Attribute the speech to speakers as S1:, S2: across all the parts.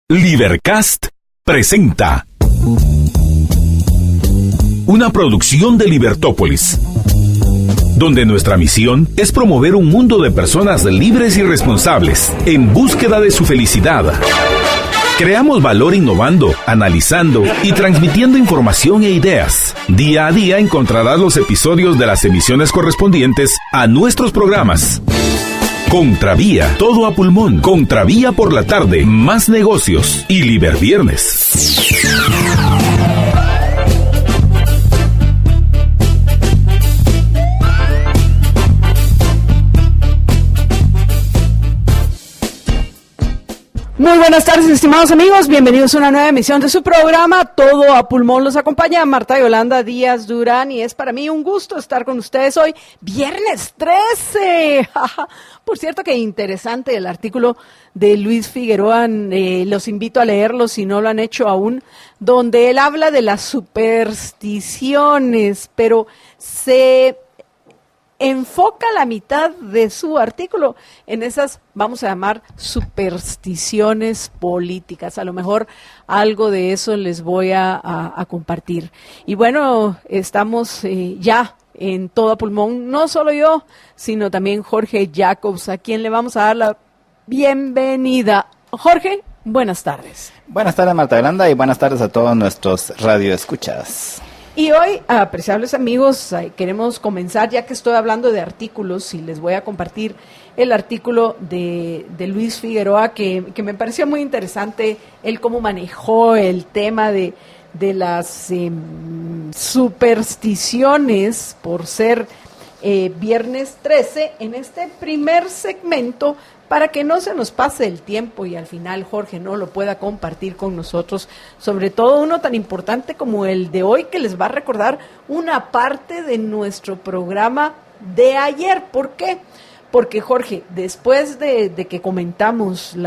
S1: Libercast presenta una producción de Libertópolis, donde nuestra misión es promover un mundo de personas libres y responsables en búsqueda de su felicidad. Creamos valor innovando, analizando y transmitiendo información e ideas. Día a día encontrarás los episodios de las emisiones correspondientes a nuestros programas. Contravía, todo a pulmón. Contravía por la tarde, más negocios y Liberviernes.
S2: Muy buenas tardes, estimados amigos, bienvenidos a una nueva emisión de su programa Todo a Pulmón. Los acompaña Marta Yolanda Díaz Durán y es para mí un gusto estar con ustedes hoy, viernes 13. Por cierto que interesante el artículo de Luis Figueroa, los invito a leerlo si no lo han hecho aún, donde él habla de las supersticiones, pero se enfoca la mitad de su artículo en esas, vamos a llamar, supersticiones políticas. A lo mejor algo de eso les voy a compartir. Y bueno, estamos ya en Todo a Pulmón, no solo yo, sino también Jorge Jacobs, a quien le vamos a dar la bienvenida. Jorge, buenas tardes.
S3: Buenas tardes, Marta Yolanda, y buenas tardes a todos nuestros radioescuchas.
S2: Y hoy, apreciables amigos, queremos comenzar, ya que estoy hablando de artículos, y les voy a compartir el artículo de Luis Figueroa, que me pareció muy interesante, él cómo manejó el tema de las supersticiones por ser viernes 13, en este primer segmento, para que no se nos pase el tiempo y al final Jorge no lo pueda compartir con nosotros, sobre todo uno tan importante como el de hoy, que les va a recordar una parte de nuestro programa de ayer. ¿Por qué? Porque Jorge, después de que comentamos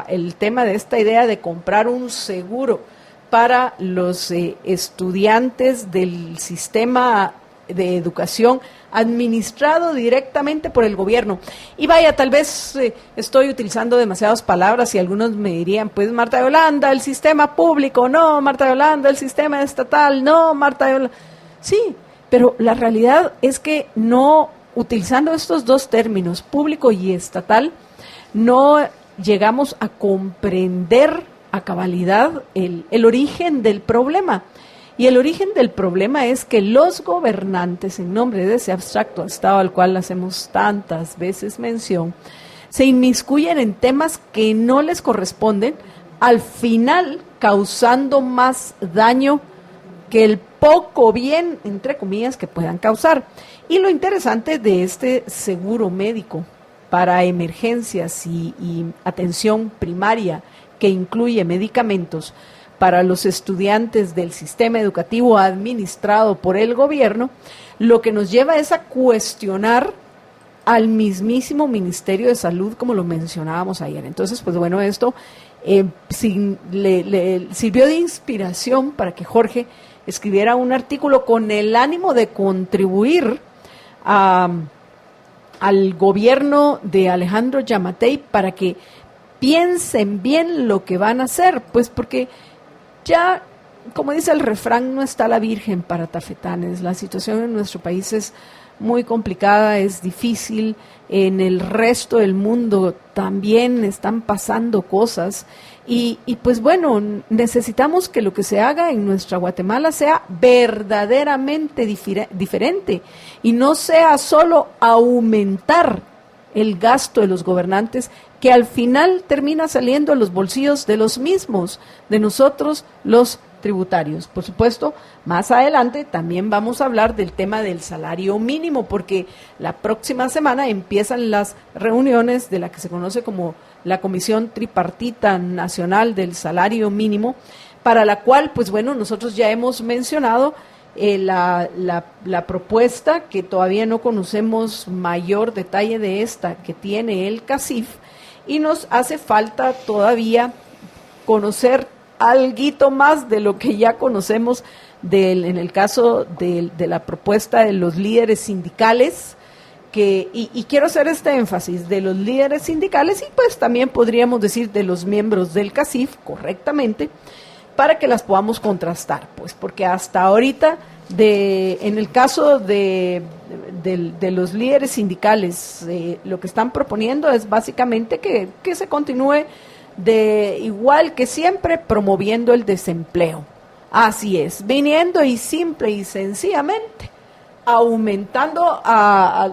S2: el tema de esta idea de comprar un seguro para los estudiantes del sistema de educación administrado directamente por el gobierno. Y vaya, tal vez estoy utilizando demasiadas palabras y algunos me dirían, pues Marta Yolanda, el sistema público, no, Marta Yolanda, el sistema estatal, no, Marta Yolanda. Sí, pero la realidad es que no, utilizando estos dos términos, público y estatal, no llegamos a comprender a cabalidad el origen del problema. Y el origen del problema es que los gobernantes, en nombre de ese abstracto Estado al cual hacemos tantas veces mención, se inmiscuyen en temas que no les corresponden, al final causando más daño que el poco bien, entre comillas, que puedan causar. Y lo interesante de este seguro médico para emergencias y atención primaria, que incluye medicamentos, para los estudiantes del sistema educativo administrado por el gobierno, lo que nos lleva es a cuestionar al mismísimo Ministerio de Salud, como lo mencionábamos ayer. Entonces, pues bueno, esto le sirvió de inspiración para que Jorge escribiera un artículo con el ánimo de contribuir al gobierno de Alejandro Yamatei para que piensen bien lo que van a hacer, pues porque ya, como dice el refrán, no está la Virgen para tafetanes. La situación en nuestro país es muy complicada, es difícil. En el resto del mundo también están pasando cosas. Y pues bueno, necesitamos que lo que se haga en nuestra Guatemala sea verdaderamente diferente y no sea solo aumentar el gasto de los gobernantes, que al final termina saliendo en los bolsillos de los mismos, de nosotros los tributarios. Por supuesto, más adelante también vamos a hablar del tema del salario mínimo, porque la próxima semana empiezan las reuniones de la que se conoce como la Comisión Tripartita Nacional del Salario Mínimo, para la cual, pues bueno, nosotros ya hemos mencionado la propuesta, que todavía no conocemos mayor detalle de esta que tiene el CACIF, y nos hace falta todavía conocer alguito más de lo que ya conocemos en el caso de la propuesta de los líderes sindicales, y quiero hacer este énfasis de los líderes sindicales y pues también podríamos decir de los miembros del CACIF correctamente, para que las podamos contrastar, pues porque hasta ahorita en el caso de los líderes sindicales, lo que están proponiendo es básicamente que se continúe de igual que siempre promoviendo el desempleo. Así es, viniendo y simple y sencillamente aumentando a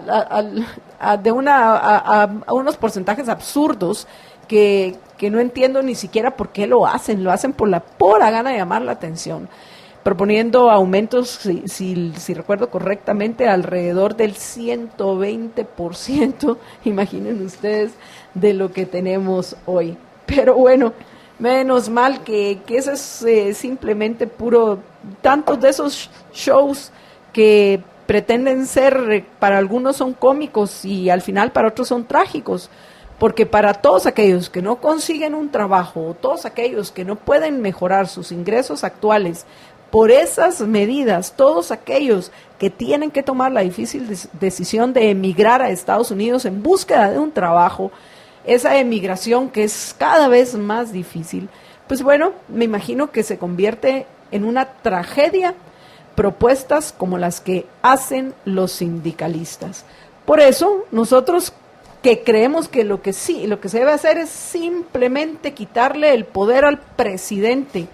S2: unos porcentajes absurdos que no entiendo ni siquiera por qué lo hacen por la pura gana de llamar la atención, proponiendo aumentos, si recuerdo correctamente, alrededor del 120%, imaginen ustedes, de lo que tenemos hoy. Pero bueno, menos mal que eso es simplemente puro, tantos de esos shows que pretenden ser, para algunos son cómicos y al final para otros son trágicos, porque para todos aquellos que no consiguen un trabajo o todos aquellos que no pueden mejorar sus ingresos actuales por esas medidas, todos aquellos que tienen que tomar la difícil decisión de emigrar a Estados Unidos en búsqueda de un trabajo, esa emigración que es cada vez más difícil, pues bueno, me imagino que se convierte en una tragedia propuestas como las que hacen los sindicalistas. Por eso, nosotros que creemos que lo que se debe hacer es simplemente quitarle el poder al presidente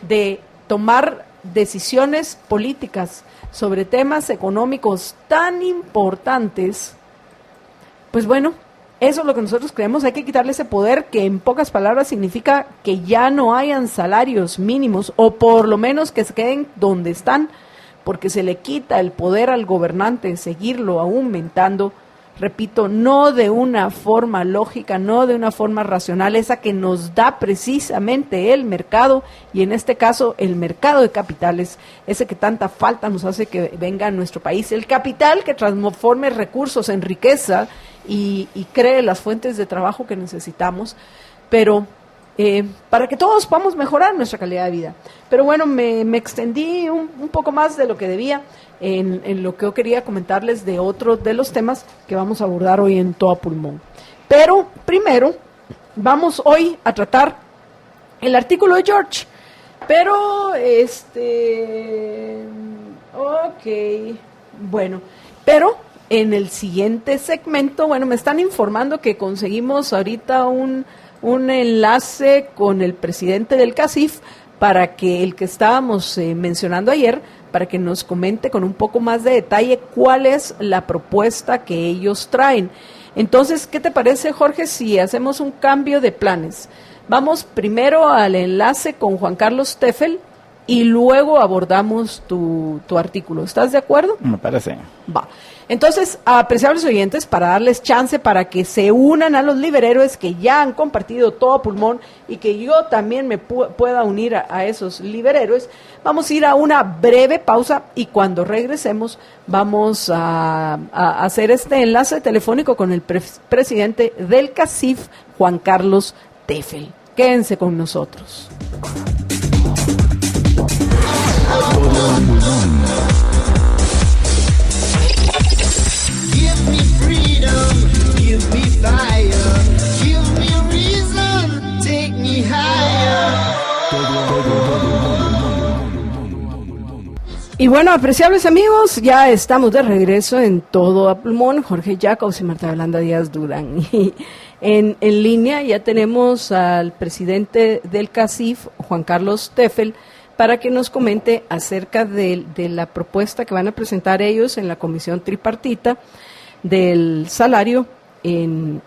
S2: de tomar decisiones políticas sobre temas económicos tan importantes, pues bueno, eso es lo que nosotros creemos, hay que quitarle ese poder, que en pocas palabras significa que ya no hayan salarios mínimos, o por lo menos que se queden donde están, porque se le quita el poder al gobernante de seguirlo aumentando, repito, no de una forma lógica, no de una forma racional, esa que nos da precisamente el mercado, y en este caso el mercado de capitales, ese que tanta falta nos hace que venga a nuestro país, el capital que transforme recursos en riqueza y cree las fuentes de trabajo que necesitamos, pero para que todos podamos mejorar nuestra calidad de vida. Pero bueno, me extendí un poco más de lo que debía en lo que yo quería comentarles de otros de los temas que vamos a abordar hoy en Todo a Pulmón. Pero primero vamos hoy a tratar el artículo de George. Pero pero en el siguiente segmento, bueno, me están informando que conseguimos ahorita un enlace con el presidente del CACIF para que el que estábamos mencionando ayer, para que nos comente con un poco más de detalle cuál es la propuesta que ellos traen. Entonces, ¿qué te parece, Jorge, si hacemos un cambio de planes? Vamos primero al enlace con Juan Carlos Teffel y luego abordamos tu artículo. ¿Estás de acuerdo?
S3: Me parece.
S2: Va. Entonces, apreciables oyentes, para darles chance para que se unan a los liberhéroes que ya han compartido Todo a Pulmón y que yo también me pueda unir a esos liberhéroes, vamos a ir a una breve pausa y cuando regresemos vamos a hacer este enlace telefónico con el presidente del CACIF, Juan Carlos Teffel. Quédense con nosotros.
S4: Give me freedom, give me fire, give me reason, take me higher.
S2: Y bueno, apreciables amigos, ya estamos de regreso en Todo a Pulmón. Jorge Jacobs y Marta Yolanda Díaz Durán. Y en línea ya tenemos al presidente del CACIF, Juan Carlos Teffel, para que nos comente acerca de la propuesta que van a presentar ellos en la comisión tripartita del salario, que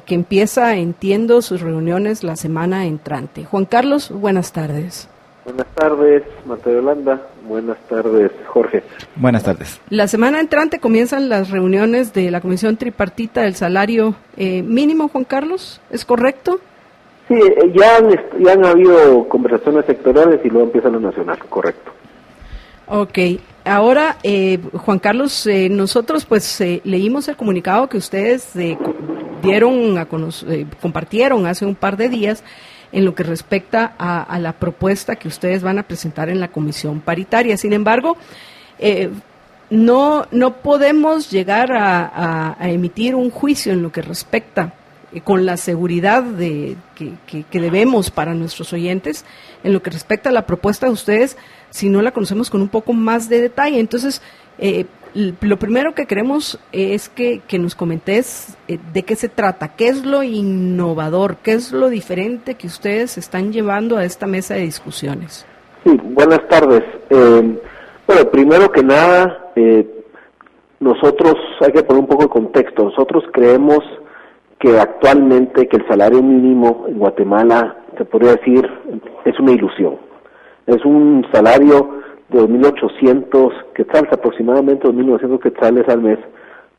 S2: empieza, entiendo, sus reuniones la semana entrante. Juan Carlos, buenas tardes.
S5: Buenas tardes, Marta Yolanda. Buenas tardes, Jorge.
S3: Buenas tardes.
S2: La semana entrante comienzan las reuniones de la comisión tripartita del salario mínimo, Juan Carlos, ¿es correcto?
S5: Sí, ya han habido conversaciones sectoriales y luego empieza lo nacional, correcto.
S2: Ok, ahora Juan Carlos, nosotros pues leímos el comunicado que ustedes compartieron hace un par de días en lo que respecta a la propuesta que ustedes van a presentar en la comisión paritaria. Sin embargo, no podemos llegar a emitir un juicio en lo que respecta con la seguridad que debemos para nuestros oyentes, en lo que respecta a la propuesta de ustedes, si no la conocemos con un poco más de detalle. Entonces, lo primero que queremos es que nos comentes de qué se trata, qué es lo innovador, qué es lo diferente que ustedes están llevando a esta mesa de discusiones.
S5: Sí, buenas tardes. Bueno, primero que nada, nosotros, hay que poner un poco de contexto, nosotros creemos que actualmente que el salario mínimo en Guatemala, se podría decir, es una ilusión. Es un salario de 2.800 quetzales, aproximadamente 2.900 quetzales al mes,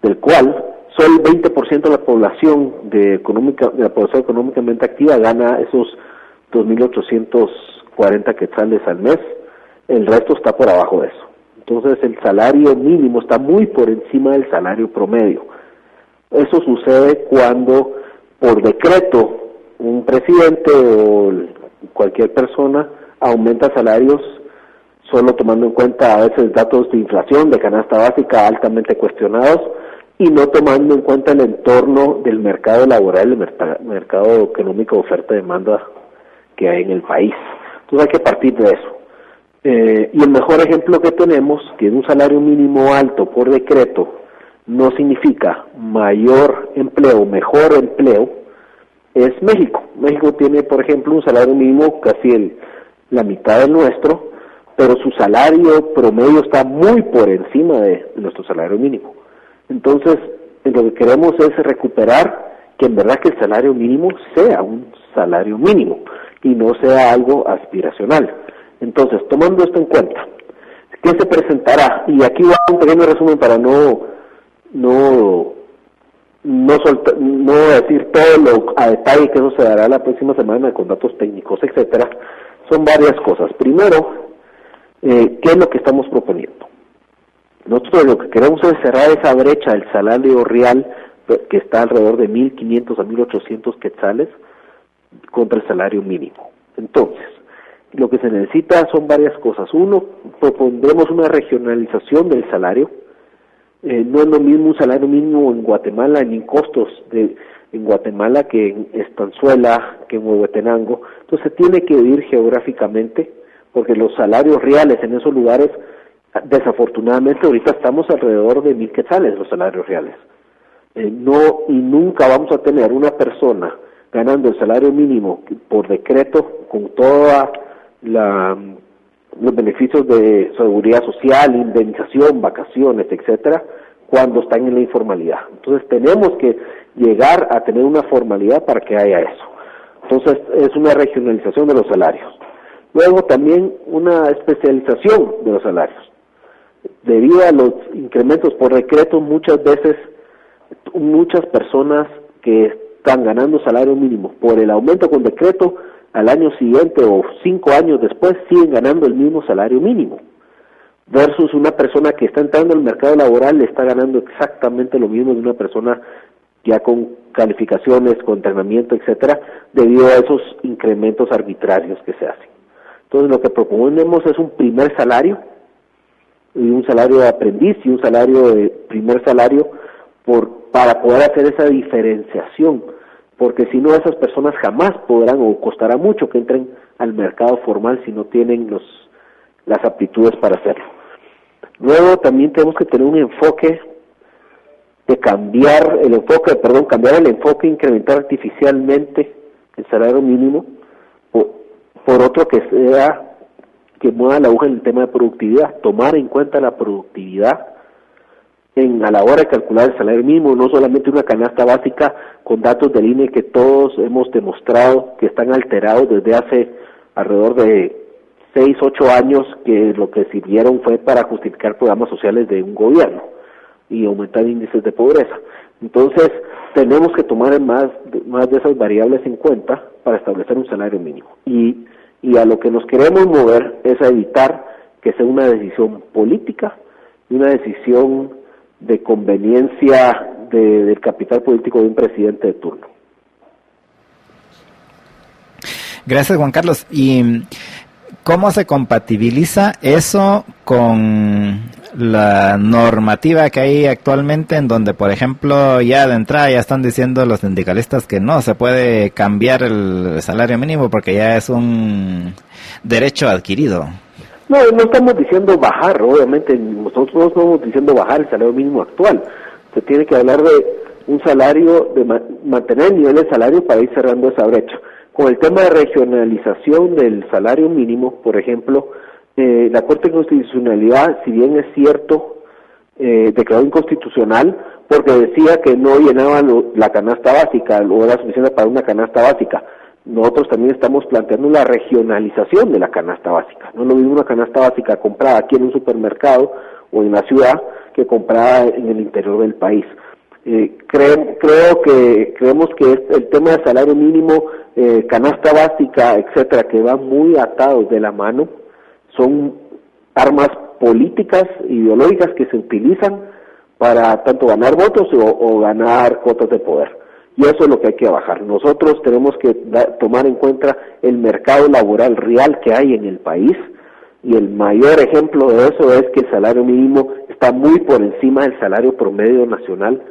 S5: del cual solo el 20% de la población de la población económicamente activa gana esos 2.840 quetzales al mes. El resto está por abajo de eso. Entonces el salario mínimo está muy por encima del salario promedio. Eso sucede cuando por decreto un presidente o cualquier persona aumenta salarios solo tomando en cuenta a veces datos de inflación, de canasta básica altamente cuestionados, y no tomando en cuenta el entorno del mercado laboral, el mercado económico de oferta y demanda que hay en el país. Entonces hay que partir de eso. Y el mejor ejemplo que tenemos, que un salario mínimo alto por decreto no significa mayor empleo, mejor empleo, es México. México tiene, por ejemplo, un salario mínimo casi la mitad del nuestro, pero su salario promedio está muy por encima de nuestro salario mínimo. Entonces, lo que queremos es recuperar que en verdad que el salario mínimo sea un salario mínimo y no sea algo aspiracional. Entonces, tomando esto en cuenta, ¿qué se presentará? Y aquí va un pequeño resumen para no decir todo a detalle, que eso se dará la próxima semana con datos técnicos, etcétera. Son varias cosas. Primero, ¿qué es lo que estamos proponiendo? Nosotros lo que queremos es cerrar esa brecha del salario real, que está alrededor de 1.500 a 1.800 quetzales, contra el salario mínimo. Entonces, lo que se necesita son varias cosas. Uno, propondremos una regionalización del salario. No es lo mismo un salario mínimo en Guatemala, ni en costos en Guatemala que en Estanzuela, que en Huehuetenango. Entonces se tiene que dividir geográficamente, porque los salarios reales en esos lugares, desafortunadamente ahorita estamos alrededor de 1.000 quetzales los salarios reales. No, y nunca vamos a tener una persona ganando el salario mínimo por decreto, con toda los beneficios de seguridad social, indemnización, vacaciones, etcétera, cuando están en la informalidad. Entonces tenemos que llegar a tener una formalidad para que haya eso. Entonces es una regionalización de los salarios. Luego también una especialización de los salarios. Debido a los incrementos por decreto, muchas veces muchas personas que están ganando salario mínimo por el aumento con decreto, al año siguiente o 5 años después siguen ganando el mismo salario mínimo, versus una persona que está entrando al mercado laboral le está ganando exactamente lo mismo de una persona ya con calificaciones, con entrenamiento, etcétera, debido a esos incrementos arbitrarios que se hacen. Entonces lo que proponemos es un primer salario, y un salario de aprendiz y un salario de primer salario para poder hacer esa diferenciación, porque si no esas personas jamás podrán, o costará mucho que entren al mercado formal si no tienen las aptitudes para hacerlo. Luego también tenemos que tener un enfoque de cambiar el enfoque, incrementar artificialmente el salario mínimo por otro que mueva la aguja en el tema de productividad, tomar en cuenta la productividad a la hora de calcular el salario mínimo, no solamente una canasta básica con datos del INE que todos hemos demostrado que están alterados desde hace alrededor de 6, 8 años, que lo que sirvieron fue para justificar programas sociales de un gobierno y aumentar índices de pobreza. Entonces, tenemos que tomar más de esas variables en cuenta para establecer un salario mínimo. Y a lo que nos queremos mover es a evitar que sea una decisión política y una decisión de conveniencia del capital político de un presidente de turno.
S3: Gracias, Juan Carlos. Y ¿cómo se compatibiliza eso con la normativa que hay actualmente, en donde, por ejemplo, ya de entrada ya están diciendo los sindicalistas que no se puede cambiar el salario mínimo porque ya es un derecho adquirido?
S5: No, no estamos diciendo bajar, obviamente, nosotros no estamos diciendo bajar el salario mínimo actual. Se tiene que hablar de un salario, de mantener el nivel de salario para ir cerrando esa brecha. Con el tema de regionalización del salario mínimo, por ejemplo, la Corte de Constitucionalidad, si bien es cierto, declaró inconstitucional porque decía que no llenaba la canasta básica o era suficiente para una canasta básica. Nosotros también estamos planteando la regionalización de la canasta básica. No es lo mismo una canasta básica comprada aquí en un supermercado o en la ciudad que comprada en el interior del país. Creemos que el tema del salario mínimo, canasta básica, etcétera, que van muy atados de la mano, son armas políticas, ideológicas que se utilizan para tanto ganar votos o ganar cuotas de poder. Y eso es lo que hay que bajar. Nosotros tenemos que tomar en cuenta el mercado laboral real que hay en el país, y el mayor ejemplo de eso es que el salario mínimo está muy por encima del salario promedio nacional,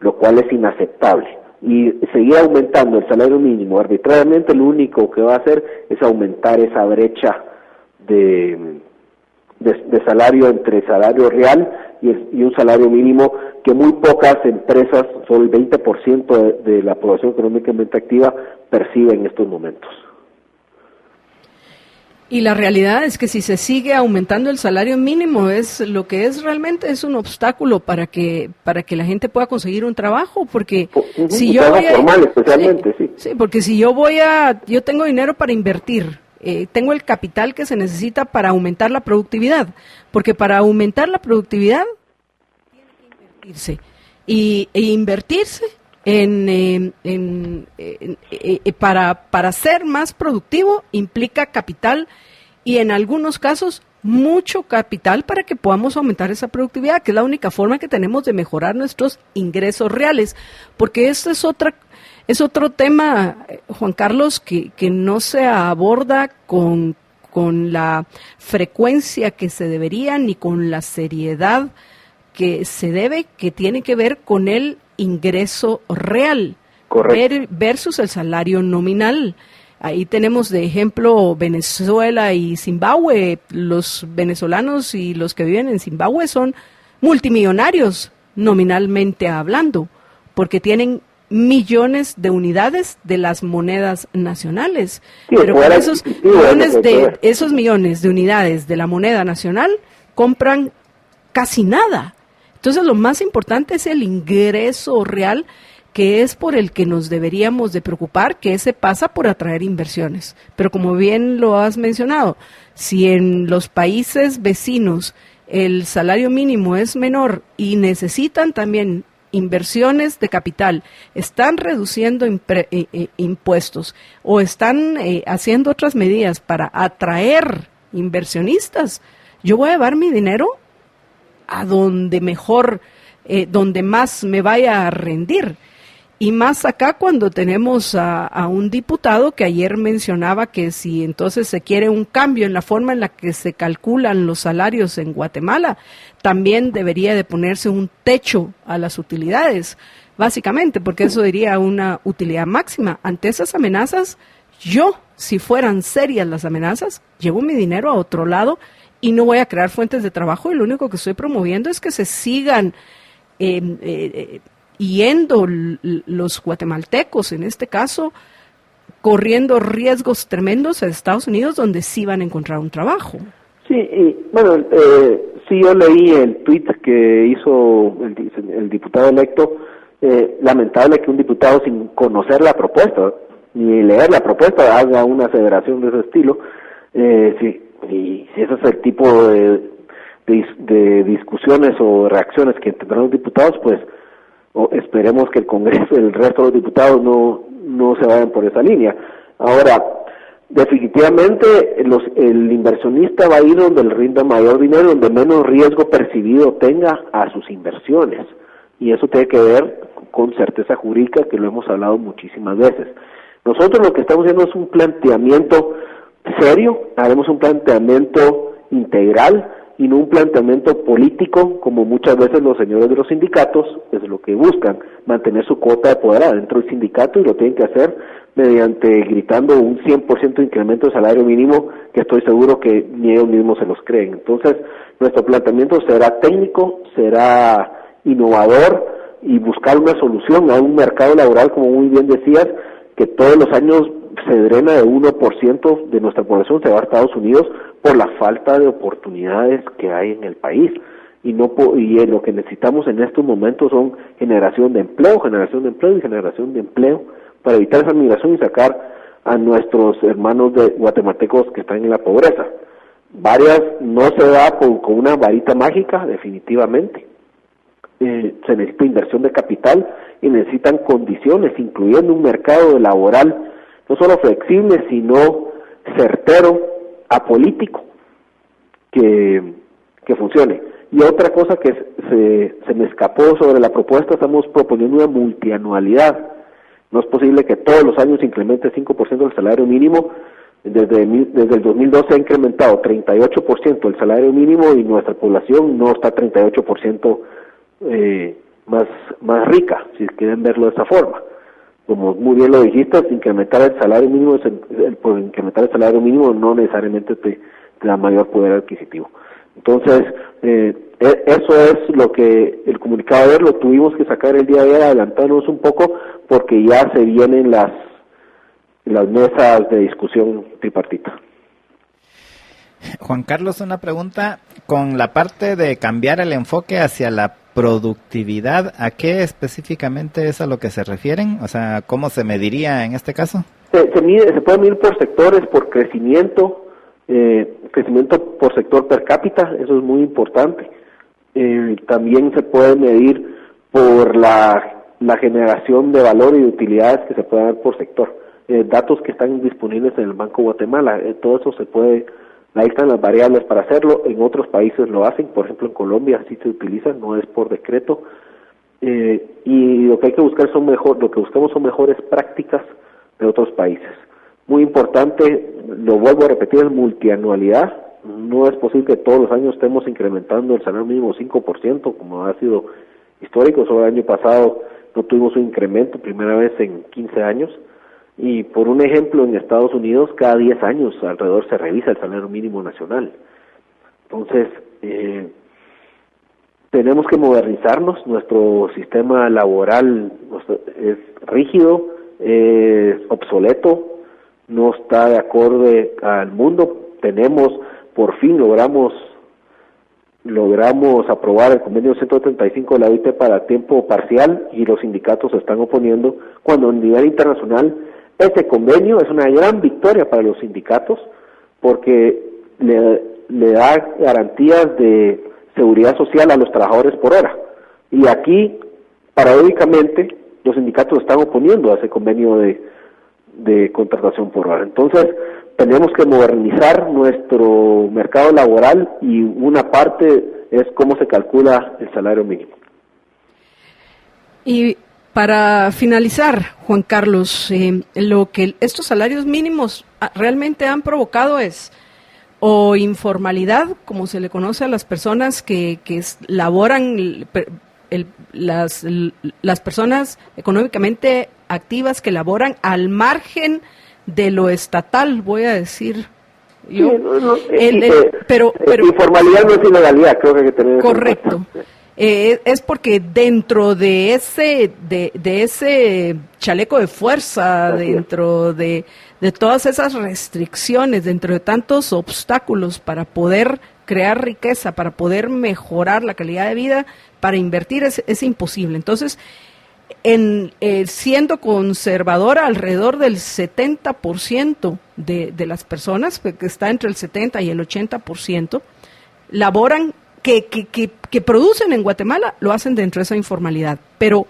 S5: lo cual es inaceptable. Y seguir aumentando el salario mínimo arbitrariamente, lo único que va a hacer es aumentar esa brecha de salario entre salario real y un salario mínimo que muy pocas empresas, solo el 20% de la población económicamente activa, percibe en estos momentos.
S2: Y la realidad es que si se sigue aumentando el salario mínimo, es lo que es realmente es un obstáculo para que la gente pueda conseguir un trabajo, porque si yo voy a,
S5: formal, especialmente,
S2: sí, porque si yo yo tengo dinero para invertir, tengo el capital que se necesita para aumentar la productividad, porque para aumentar la productividad tiene que invertirse e invertirse para ser más productivo implica capital, y en algunos casos mucho capital para que podamos aumentar esa productividad, que es la única forma que tenemos de mejorar nuestros ingresos reales, porque esto es otro tema, Juan Carlos, que no se aborda con la frecuencia que se debería ni con la seriedad que se debe, que tiene que ver con el ingreso real. Correcto. Versus el salario nominal. Ahí tenemos de ejemplo Venezuela y Zimbabue. Los venezolanos y los que viven en Zimbabue son multimillonarios nominalmente hablando, porque tienen millones de unidades de las monedas nacionales. Sí, pero con esos millones de unidades de la moneda nacional compran casi nada. Entonces lo más importante es el ingreso real, que es por el que nos deberíamos de preocupar, que ese pasa por atraer inversiones. Pero como bien lo has mencionado, si en los países vecinos el salario mínimo es menor y necesitan también inversiones de capital, están reduciendo impuestos o están haciendo otras medidas para atraer inversionistas, yo voy a llevar mi dinero a donde mejor, donde más me vaya a rendir. Y más acá cuando tenemos a un diputado que ayer mencionaba que si entonces se quiere un cambio en la forma en la que se calculan los salarios en Guatemala, también debería de ponerse un techo a las utilidades, básicamente, porque eso diría una utilidad máxima. Ante esas amenazas, yo, si fueran serias las amenazas, llevo mi dinero a otro lado y no voy a crear fuentes de trabajo, y lo único que estoy promoviendo es que se sigan yendo los guatemaltecos, en este caso, corriendo riesgos tremendos a Estados Unidos, donde sí van a encontrar un trabajo.
S5: Sí, y bueno, sí, yo leí el tweet que hizo el diputado electo. Lamentable que un diputado sin conocer la propuesta, ni leer la propuesta, haga una aseveración de ese estilo. Sí, y si ese es el tipo de discusiones o reacciones que tendrán los diputados, pues esperemos que el Congreso, el resto de los diputados no se vayan por esa línea. Ahora, definitivamente el inversionista va a ir donde le rinda mayor dinero, donde menos riesgo percibido tenga a sus inversiones, y eso tiene que ver con certeza jurídica, que lo hemos hablado muchísimas veces. Nosotros lo que estamos haciendo es un planteamiento serio, haremos un planteamiento integral y no un planteamiento político, como muchas veces los señores de los sindicatos es lo que buscan, mantener su cuota de poder adentro del sindicato, y lo tienen que hacer mediante gritando un 100% de incremento del salario mínimo, que estoy seguro que ni ellos mismos se los creen. Entonces, nuestro planteamiento será técnico, será innovador, y buscar una solución a un mercado laboral, como muy bien decías, que todos los años se drena de 1% de nuestra población, se va a Estados Unidos por la falta de oportunidades que hay en el país. Y lo que necesitamos en estos momentos son generación de empleo para evitar esa migración y sacar a nuestros hermanos guatemaltecos que están en la pobreza. Varias no se da con una varita mágica, definitivamente. Se necesita inversión de capital y necesitan condiciones, incluyendo un mercado laboral no solo flexible, sino certero, apolítico, que funcione. Y otra cosa que se me escapó sobre la propuesta, estamos proponiendo una multianualidad. No es posible que todos los años se incremente 5% el salario mínimo. Desde el 2012 ha incrementado 38% el salario mínimo, y nuestra población no está 38% más rica, si quieren verlo de esa forma. Como muy bien lo dijiste, incrementar el salario mínimo, por incrementar el salario mínimo no necesariamente te da mayor poder adquisitivo. Entonces, eso es lo que el comunicado de ayer lo tuvimos que sacar el día de ayer, adelantarnos un poco, porque ya se vienen las mesas de discusión tripartita.
S3: Juan Carlos, una pregunta con la parte de cambiar el enfoque hacia la productividad. ¿A qué específicamente es a lo que se refieren? O sea, ¿cómo se mediría en este caso?
S5: Se puede medir por sectores, por crecimiento por sector per cápita, eso es muy importante. También se puede medir por la generación de valor y de utilidades que se puede dar por sector. Datos que están disponibles en el Banco Guatemala, todo eso se puede. Ahí están las variables para hacerlo. En otros países lo hacen, por ejemplo en Colombia sí se utiliza, no es por decreto. Y lo que hay que buscar lo que buscamos son mejores prácticas de otros países. Muy importante, lo vuelvo a repetir, es multianualidad. No es posible que todos los años estemos incrementando el salario mínimo 5%, como ha sido histórico. Solo el año pasado no tuvimos un incremento, primera vez en 15 años. Y por un ejemplo, en Estados Unidos cada 10 años alrededor se revisa el salario mínimo nacional. Entonces, tenemos que modernizarnos. Nuestro sistema laboral es rígido, es obsoleto, no está de acorde al mundo. Por fin logramos aprobar el convenio 135 de la OIT para tiempo parcial, y los sindicatos se están oponiendo, cuando a nivel internacional este convenio es una gran victoria para los sindicatos, porque le da garantías de seguridad social a los trabajadores por hora. Y aquí, paradójicamente, los sindicatos están oponiendo a ese convenio de contratación por hora. Entonces, tenemos que modernizar nuestro mercado laboral, y una parte es cómo se calcula el salario mínimo.
S2: Y para finalizar, Juan Carlos, lo que estos salarios mínimos realmente han provocado es o informalidad, como se le conoce a las personas que laboran, las personas económicamente activas que laboran al margen de lo estatal, voy a decir yo. Pero
S5: informalidad no es ilegalidad, creo que hay que tener
S2: correcto. Es porque dentro de ese chaleco de fuerza, dentro de todas esas restricciones, dentro de tantos obstáculos para poder crear riqueza, para poder mejorar la calidad de vida, para invertir es imposible. Entonces, siendo conservadora, alrededor del 70% de las personas, que está entre el 70 y el 80%, laboran, que producen en Guatemala, lo hacen dentro de esa informalidad. Pero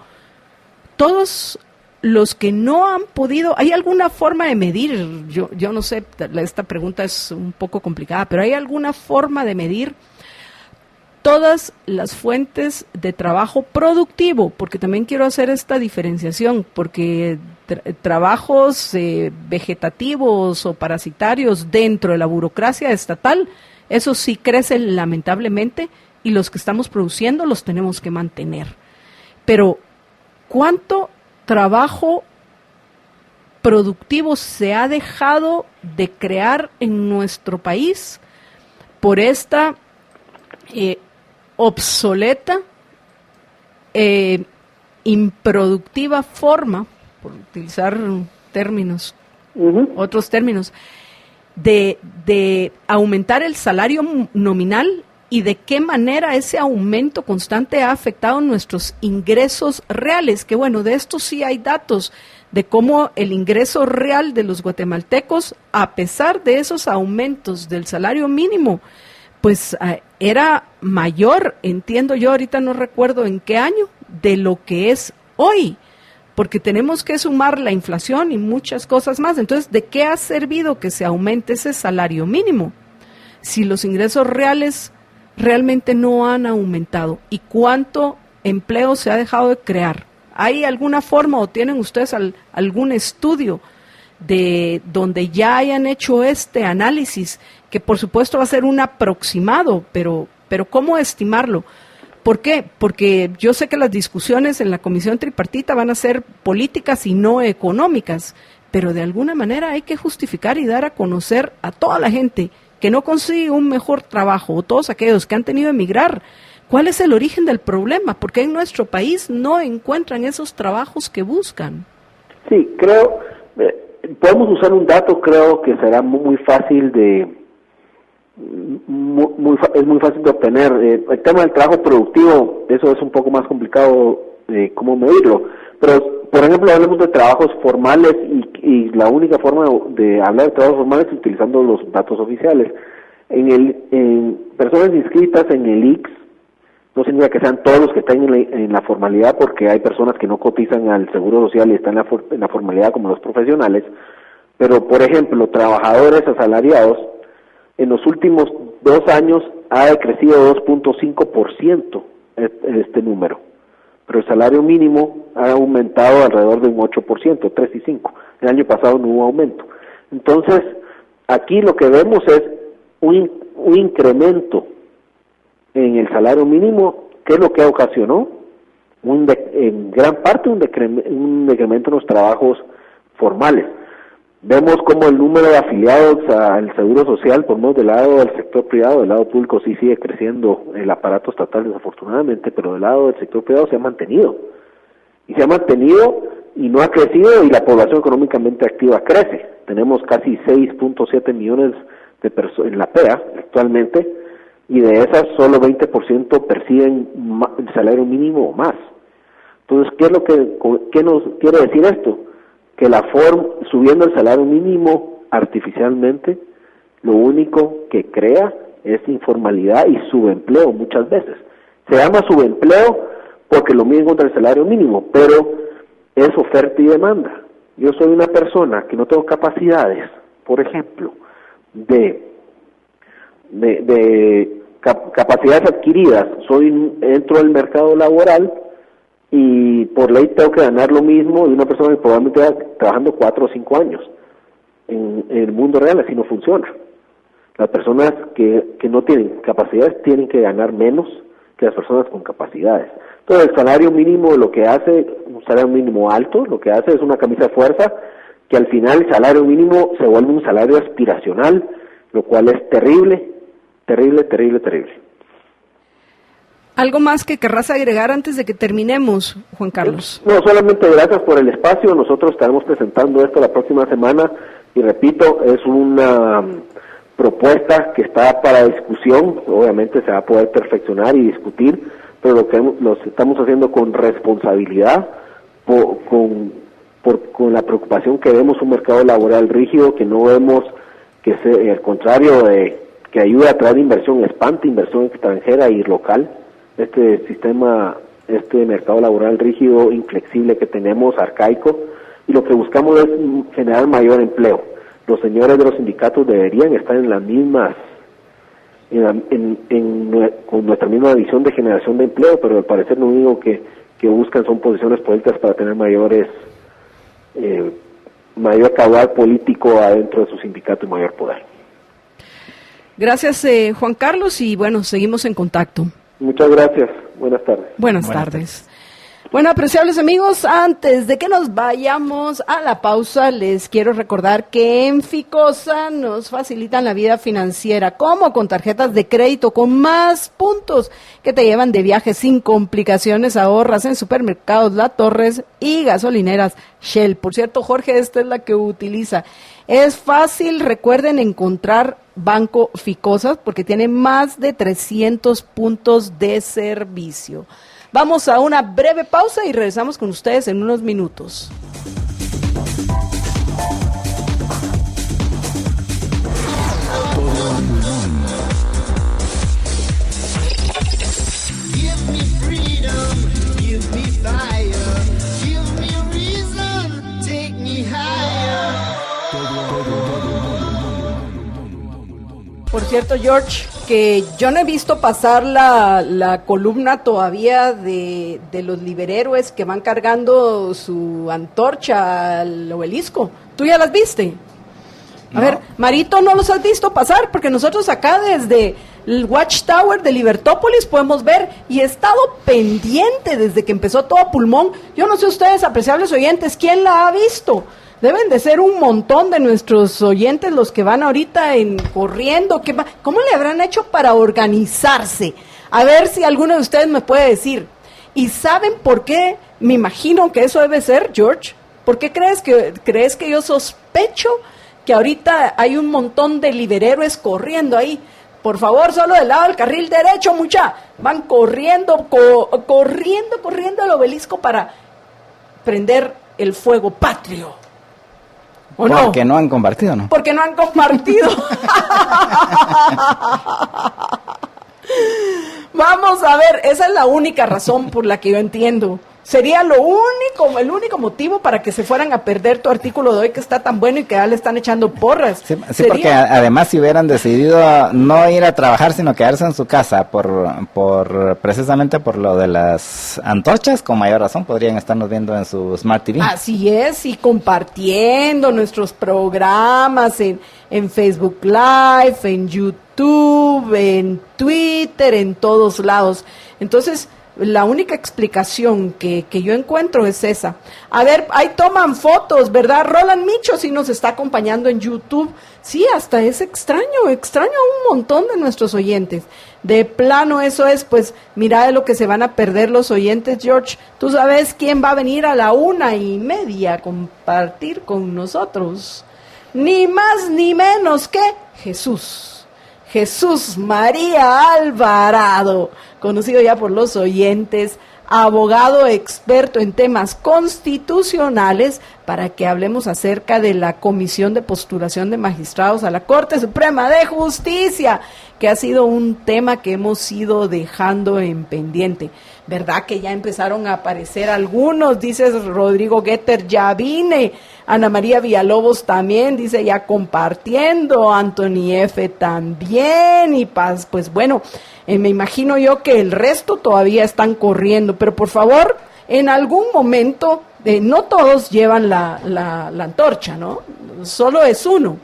S2: todos los que no han podido, ¿hay alguna forma de medir? Yo no sé, esta pregunta es un poco complicada, pero ¿hay alguna forma de medir todas las fuentes de trabajo productivo? Porque también quiero hacer esta diferenciación, porque trabajos vegetativos o parasitarios dentro de la burocracia estatal, eso sí crecen lamentablemente y los que estamos produciendo los tenemos que mantener. Pero, ¿cuánto trabajo productivo se ha dejado de crear en nuestro país por esta obsoleta, improductiva forma, por utilizar términos, otros términos, de aumentar el salario nominal y de qué manera ese aumento constante ha afectado nuestros ingresos reales? Que bueno, de esto sí hay datos de cómo el ingreso real de los guatemaltecos, a pesar de esos aumentos del salario mínimo, pues era mayor, entiendo yo, ahorita no recuerdo en qué año, de lo que es hoy, porque tenemos que sumar la inflación y muchas cosas más. Entonces, ¿de qué ha servido que se aumente ese salario mínimo si los ingresos reales realmente no han aumentado? ¿Y cuánto empleo se ha dejado de crear? ¿Hay alguna forma o tienen ustedes algún estudio de donde ya hayan hecho este análisis, que por supuesto va a ser un aproximado, pero ¿cómo estimarlo? ¿Por qué? Porque yo sé que las discusiones en la comisión tripartita van a ser políticas y no económicas, pero de alguna manera hay que justificar y dar a conocer a toda la gente que no consigue un mejor trabajo, o todos aquellos que han tenido que emigrar, ¿cuál es el origen del problema? Porque en nuestro país no encuentran esos trabajos que buscan.
S5: Sí, creo, podemos usar un dato, creo que será muy fácil es muy fácil de obtener. El tema del trabajo productivo, eso es un poco más complicado cómo medirlo, pero por ejemplo hablemos de trabajos formales y la única forma de hablar de trabajos formales es utilizando los datos oficiales. En personas inscritas en el ICS, no significa que sean todos los que están en la formalidad, porque hay personas que no cotizan al Seguro Social y están en la formalidad como los profesionales, pero por ejemplo, trabajadores asalariados, en los últimos 2 años ha decrecido 2.5% este número, pero el salario mínimo ha aumentado alrededor de un 8%, 3 y 5. El año pasado no hubo aumento. Entonces, aquí lo que vemos es un incremento en el salario mínimo, que es lo que ocasionó en gran parte un decremento en los trabajos formales. Vemos como el número de afiliados al Seguro Social, por menos del lado del sector privado, del lado público sí sigue creciendo el aparato estatal desafortunadamente, pero del lado del sector privado se ha mantenido. Y se ha mantenido y no ha crecido, y la población económicamente activa crece. Tenemos casi 6.7 millones de personas en la PEA actualmente, y de esas solo 20% perciben el salario mínimo o más. Entonces, ¿qué nos quiere decir esto? Que subiendo el salario mínimo artificialmente, lo único que crea es informalidad y subempleo muchas veces. Se llama subempleo porque lo miden contra el salario mínimo, pero es oferta y demanda. Yo soy una persona que no tengo capacidades, por ejemplo, capacidades adquiridas, entro al mercado laboral y por ley tengo que ganar lo mismo de una persona que probablemente está trabajando 4 o 5 años. En el mundo real así no funciona. Las personas que no tienen capacidades tienen que ganar menos que las personas con capacidades. Entonces el salario mínimo lo que hace, un salario mínimo alto, lo que hace es una camisa de fuerza, que al final el salario mínimo se vuelve un salario aspiracional, lo cual es terrible.
S2: ¿Algo más que querrás agregar antes de que terminemos, Juan Carlos?
S5: No, solamente gracias por el espacio. Nosotros estaremos presentando esto la próxima semana y repito, es una propuesta que está para discusión. Obviamente se va a poder perfeccionar y discutir, pero lo estamos haciendo con responsabilidad, con la preocupación que vemos un mercado laboral rígido, que no vemos que al contrario de que ayuda a traer inversión, espanta inversión extranjera y local. Este mercado laboral rígido, inflexible que tenemos, arcaico, y lo que buscamos es generar mayor empleo. Los señores de los sindicatos deberían estar en las mismas, con nuestra misma visión de generación de empleo, pero al parecer lo único que buscan son posiciones políticas para tener mayores mayor caudal político adentro de su sindicato y mayor poder.
S2: Gracias, Juan Carlos, y bueno, seguimos en contacto.
S5: Muchas gracias. Buenas tardes.
S2: Buenas tardes. Bueno, apreciables amigos, antes de que nos vayamos a la pausa, les quiero recordar que en Ficosa nos facilitan la vida financiera, como con tarjetas de crédito con más puntos que te llevan de viaje sin complicaciones. Ahorras en supermercados La Torres y gasolineras Shell. Por cierto, Jorge, esta es la que utiliza. Es fácil, recuerden encontrar Banco Ficosa porque tiene más de 300 puntos de servicio. Vamos a una breve pausa y regresamos con ustedes en unos minutos.
S4: Give me freedom, give me fire, give me reason, take me higher.
S2: Por cierto, George, que yo no he visto pasar la columna todavía de los liberhéroes que van cargando su antorcha al obelisco. ¿Tú ya las viste? A ver, Marito, ¿no los has visto pasar? Porque nosotros acá desde el Watchtower de Libertópolis podemos ver, y he estado pendiente desde que empezó todo a pulmón. Yo no sé ustedes, apreciables oyentes, ¿quién la ha visto? Deben de ser un montón de nuestros oyentes los que van ahorita corriendo. ¿Cómo le habrán hecho para organizarse? A ver si alguno de ustedes me puede decir. ¿Y saben por qué? Me imagino que eso debe ser, George. ¿Por qué crees que yo sospecho que ahorita hay un montón de liberhéroes corriendo ahí? Por favor, solo del lado del carril derecho, mucha. Van corriendo al obelisco para prender el fuego patrio. ¿O no?
S3: Porque no han compartido, ¿no?
S2: Porque no han compartido. Vamos a ver, esa es la única razón por la que yo entiendo. Sería el único motivo para que se fueran a perder tu artículo de hoy, que está tan bueno y que ya le están echando porras.
S3: Sí, porque además si hubieran decidido no ir a trabajar, sino quedarse en su casa precisamente por lo de las antorchas, con mayor razón podrían estarnos viendo en su Smart TV.
S2: Así es, y compartiendo nuestros programas en Facebook Live, en YouTube, en Twitter, en todos lados. Entonces, la única explicación que yo encuentro es esa. A ver, ahí toman fotos, ¿verdad? Roland Micho sí nos está acompañando en YouTube. Sí, hasta es extraño a un montón de nuestros oyentes. De plano eso es, pues, mira de lo que se van a perder los oyentes, George. ¿Tú sabes quién va a venir a la 1:30 a compartir con nosotros? Ni más ni menos que Jesús María Alvarado, conocido ya por los oyentes, abogado experto en temas constitucionales, para que hablemos acerca de la Comisión de Postulación de Magistrados a la Corte Suprema de Justicia, que ha sido un tema que hemos ido dejando en pendiente. ¿Verdad que ya empezaron a aparecer algunos? Dice Rodrigo Guetter, ya vine. Ana María Villalobos también, dice, ya compartiendo. Anthony F. también. Y pues bueno, me imagino yo que el resto todavía están corriendo. Pero por favor, en algún momento, no todos llevan la antorcha, ¿no? Solo es uno.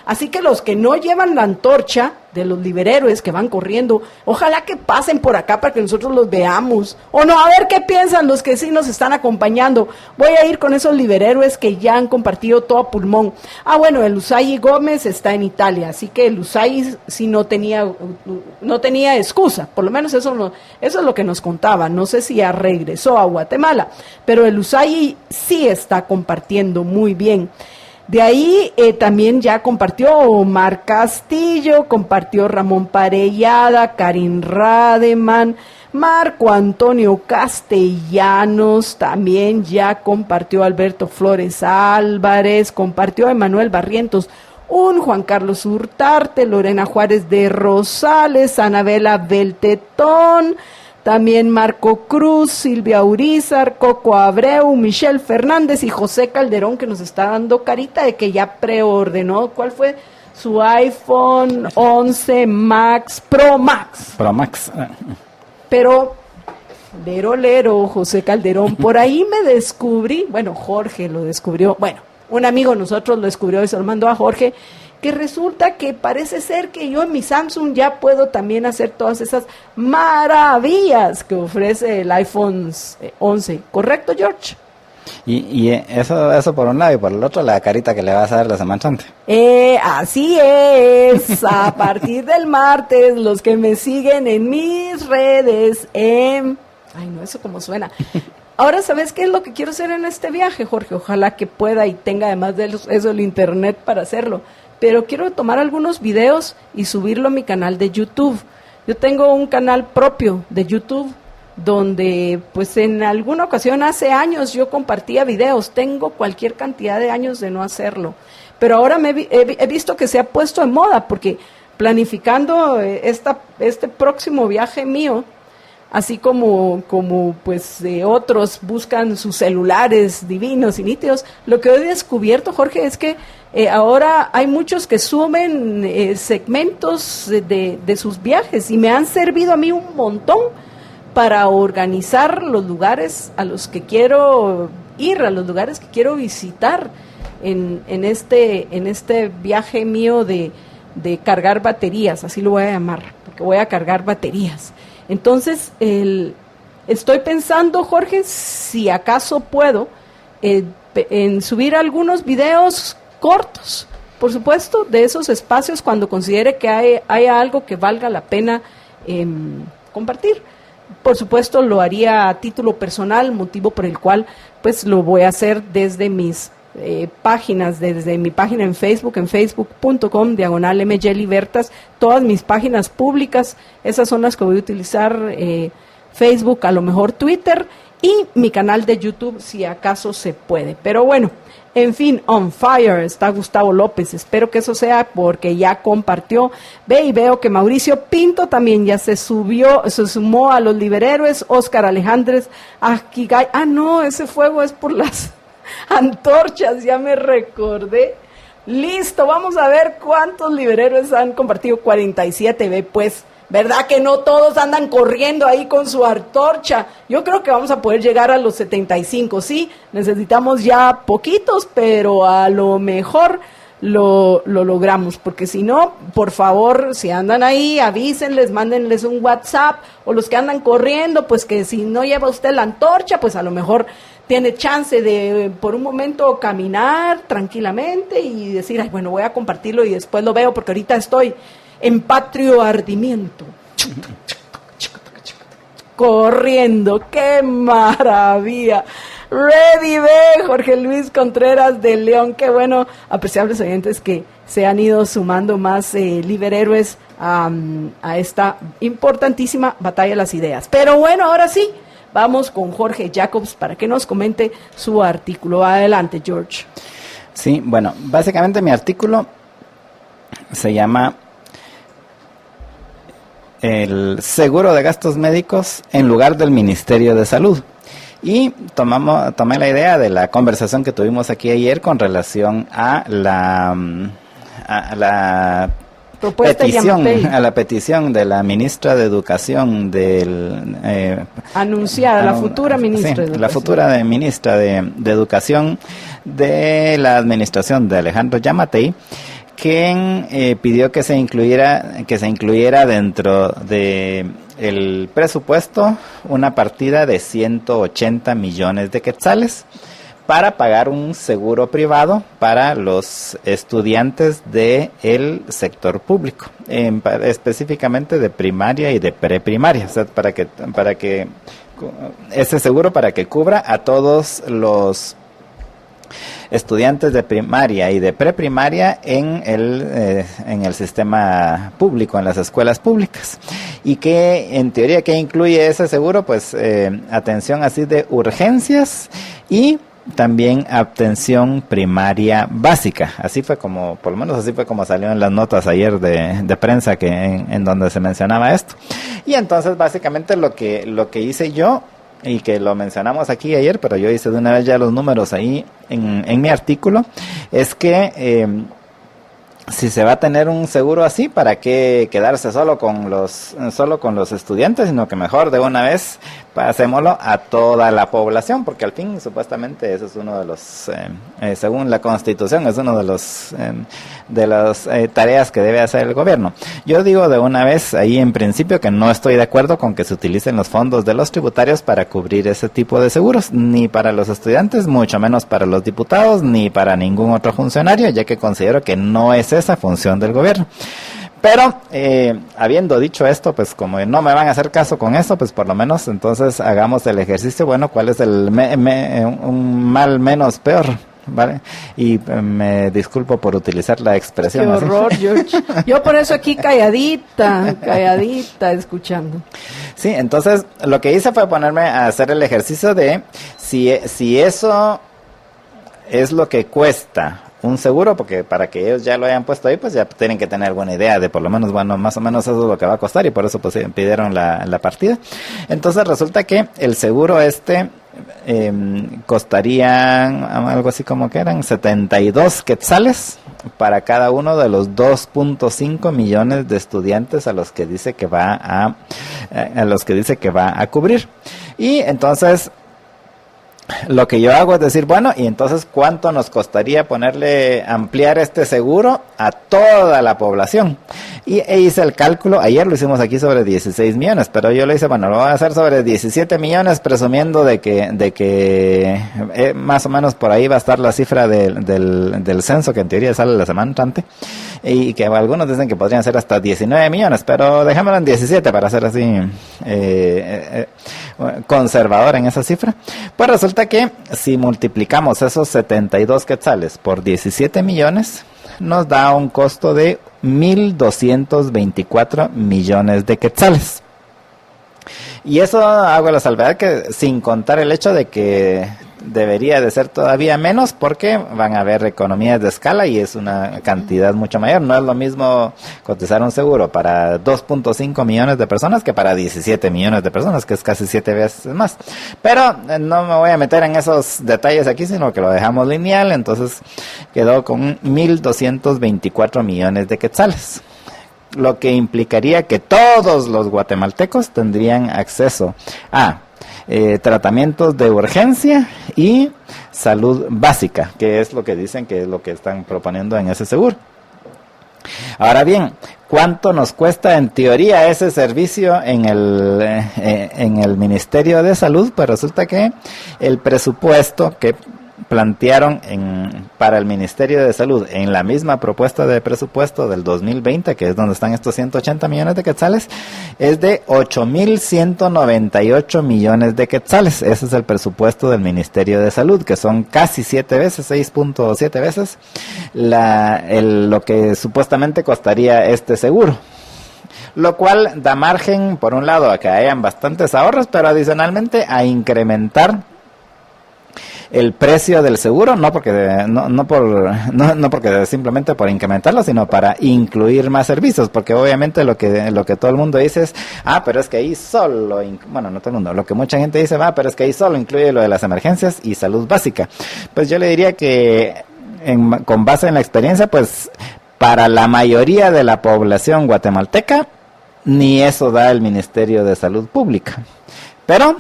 S2: Así que los que no llevan la antorcha, de los liberhéroes que van corriendo, ojalá que pasen por acá para que nosotros los veamos. O no, a ver qué piensan los que sí nos están acompañando. Voy a ir con esos liberhéroes que ya han compartido todo a pulmón. Ah, bueno, el Usai Gómez está en Italia, así que el Usai sí no tenía excusa. Por lo menos eso es lo que nos contaba. No sé si ya regresó a Guatemala, pero el Usai sí está compartiendo muy bien. De ahí también ya compartió Omar Castillo, compartió Ramón Parellada, Karin Rademan, Marco Antonio Castellanos, también ya compartió Alberto Flores Álvarez, compartió Emanuel Barrientos, un Juan Carlos Hurtarte, Lorena Juárez de Rosales, Anabela Beltetón, también Marco Cruz, Silvia Urizar, Coco Abreu, Michelle Fernández y José Calderón, que nos está dando carita de que ya preordenó. ¿Cuál fue su iPhone 11 Max Pro Max?
S3: Pro Max.
S2: Pero Lero, lero, José Calderón. Por ahí me descubrí, bueno, Jorge lo descubrió, bueno, un amigo de nosotros lo descubrió y se lo mandó a Jorge, que resulta que parece ser que yo en mi Samsung ya puedo también hacer todas esas maravillas que ofrece el iPhone 11. ¿Correcto, George?
S3: Y eso por un lado, y por el otro la carita que le vas a dar la semana entrante.
S2: Así es, a partir del martes, los que me siguen en mis redes, ay no, eso como suena. Ahora, ¿sabes qué es lo que quiero hacer en este viaje, Jorge? Ojalá que pueda y tenga además de eso el internet para hacerlo. Pero quiero tomar algunos videos y subirlo a mi canal de YouTube. Yo tengo un canal propio de YouTube donde pues en alguna ocasión hace años yo compartía videos. Tengo cualquier cantidad de años de no hacerlo. Pero ahora he visto que se ha puesto en moda porque planificando este próximo viaje mío, así como pues otros buscan sus celulares divinos y nítidos, lo que he descubierto, Jorge, es que ahora hay muchos que suben segmentos de sus viajes y me han servido a mí un montón para organizar los lugares a los que quiero ir, a los lugares que quiero visitar en este viaje mío de cargar baterías, así lo voy a llamar, porque voy a cargar baterías. Entonces, estoy pensando, Jorge, si acaso puedo, en subir algunos videos cortos, por supuesto, de esos espacios cuando considere que hay algo que valga la pena compartir. Por supuesto, lo haría a título personal, motivo por el cual pues lo voy a hacer desde mis páginas, desde mi página en facebook.com/mjellybertas, todas mis páginas públicas, esas son las que voy a utilizar, Facebook, a lo mejor Twitter y mi canal de YouTube si acaso se puede. Pero bueno, en fin, on fire está Gustavo López, espero que eso sea porque ya compartió. Veo que Mauricio Pinto también ya se sumó a los liberhéroes. Oscar Alejandres Akigay, no, ese fuego es por las antorchas, ya me recordé. Listo, vamos a ver cuántos liberhéroes han compartido. 47, pues, ¿verdad que no todos andan corriendo ahí con su antorcha? Yo creo que vamos a poder llegar a los 75, sí, necesitamos ya poquitos, pero a lo mejor lo logramos, porque si no, por favor, si andan ahí, avísenles, mándenles un WhatsApp, o los que andan corriendo, pues que si no lleva usted la antorcha, pues a lo mejor tiene chance de por un momento caminar tranquilamente y decir, ay, bueno, voy a compartirlo y después lo veo porque ahorita estoy en patrio ardimiento. Corriendo, qué maravilla. Ready, Jorge Luis Contreras de León, qué bueno, apreciables oyentes que se han ido sumando más liberhéroes a esta importantísima batalla de las ideas. Pero bueno, ahora sí, vamos con Jorge Jacobs para que nos comente su artículo. Adelante, George.
S3: Sí, bueno, básicamente mi artículo se llama El seguro de gastos médicos en lugar del Ministerio de Salud. Y tomé la idea de la conversación que tuvimos aquí ayer con relación a la petición de la ministra de Educación
S2: anunciada, la futura ministra de Educación.
S3: La futura ministra de Educación de la administración de Alejandro Yamatei, quien pidió que se incluyera dentro de el presupuesto una partida de 180 millones de quetzales para pagar un seguro privado para los estudiantes del sector público, específicamente de primaria y de preprimaria, o sea, para que ese seguro para que cubra a todos los estudiantes de primaria y de preprimaria en el sistema público, en las escuelas públicas, y que en teoría que incluye ese seguro, pues atención así de urgencias y también atención primaria básica. Así fue como, por lo menos así fue como salió en las notas ayer de prensa en donde se mencionaba esto. Y entonces básicamente lo que hice yo, y que lo mencionamos aquí ayer, pero yo hice de una vez ya los números ahí en mi artículo, es que si se va a tener un seguro así, ¿para qué quedarse solo con los estudiantes? Sino que mejor de una vez pasémoslo a toda la población, porque al fin, supuestamente, eso es uno de los, según la Constitución, es uno de las tareas que debe hacer el gobierno. Yo digo de una vez ahí en principio que no estoy de acuerdo con que se utilicen los fondos de los tributarios para cubrir ese tipo de seguros, ni para los estudiantes, mucho menos para los diputados, ni para ningún otro funcionario, ya que considero que no es esa función del gobierno. Pero, habiendo dicho esto, pues como no me van a hacer caso con eso, pues por lo menos entonces hagamos el ejercicio, bueno, ¿cuál es un mal menos peor? ¿Vale? Y me disculpo por utilizar la expresión.
S2: Qué
S3: así.
S2: horror, George. Yo por eso aquí calladita, escuchando.
S3: Sí, entonces lo que hice fue ponerme a hacer el ejercicio de si eso es lo que cuesta un seguro, porque para que ellos ya lo hayan puesto ahí, pues ya tienen que tener alguna idea de por lo menos, bueno, más o menos eso es lo que va a costar, y por eso pues pidieron la partida. Entonces resulta que el seguro costaría algo así como que eran 72 quetzales para cada uno de los 2.5 millones de estudiantes a los que dice que va a cubrir. Y entonces lo que yo hago es decir, bueno, y entonces ¿cuánto nos costaría ampliar este seguro a toda la población? E hice el cálculo, ayer lo hicimos aquí sobre 16 millones, pero yo lo hice, bueno, lo voy a hacer sobre 17 millones, presumiendo de que más o menos por ahí va a estar la cifra del censo, que en teoría sale la semana entrante, y que algunos dicen que podrían ser hasta 19 millones, pero dejémoslo en 17 para ser así conservador en esa cifra. Pues resulta que si multiplicamos esos 72 quetzales por 17 millones, nos da un costo de 1.224 millones de quetzales. Y eso hago la salvedad que sin contar el hecho de que debería de ser todavía menos, porque van a haber economías de escala y es una cantidad mucho mayor. No es lo mismo cotizar un seguro para 2.5 millones de personas que para 17 millones de personas, que es casi 7 veces más. Pero no me voy a meter en esos detalles aquí, sino que lo dejamos lineal. Entonces quedó con 1.224 millones de quetzales, lo que implicaría que todos los guatemaltecos tendrían acceso a tratamientos de urgencia y salud básica, que es lo que dicen que es lo que están proponiendo en ese seguro. Ahora bien, ¿cuánto nos cuesta en teoría ese servicio en el Ministerio de Salud? Pues resulta que el presupuesto que plantearon para el Ministerio de Salud en la misma propuesta de presupuesto del 2020, que es donde están estos 180 millones de quetzales, es de 8.198 millones de quetzales. Ese es el presupuesto del Ministerio de Salud, que son casi 7 veces, 6.7 veces lo que supuestamente costaría este seguro. Lo cual da margen, por un lado, a que hayan bastantes ahorros, pero adicionalmente a incrementar el precio del seguro, no porque simplemente por incrementarlo, sino para incluir más servicios, porque obviamente lo que todo el mundo dice es, pero es que ahí solo, bueno, no todo el mundo, lo que mucha gente dice, pero es que ahí solo incluye lo de las emergencias y salud básica. Pues yo le diría que con base en la experiencia, pues para la mayoría de la población guatemalteca ni eso da el Ministerio de Salud Pública. Pero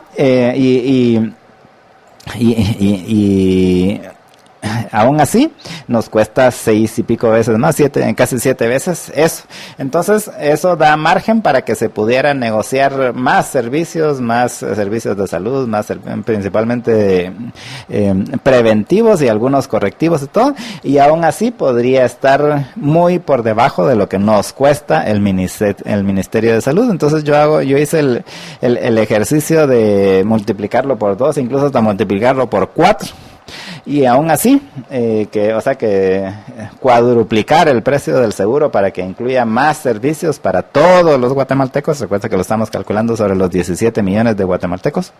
S3: aún así nos cuesta 6 y pico veces más, casi 7 veces eso. Entonces eso da margen para que se pudiera negociar más servicios de salud, principalmente preventivos y algunos correctivos y todo, y aún así podría estar muy por debajo de lo que nos cuesta el Ministerio de Salud. Entonces yo hice el ejercicio de multiplicarlo por 2, incluso hasta multiplicarlo por 4. Y aún así, que cuadruplicar el precio del seguro para que incluya más servicios para todos los guatemaltecos. Recuerda que lo estamos calculando sobre los 17 millones de guatemaltecos.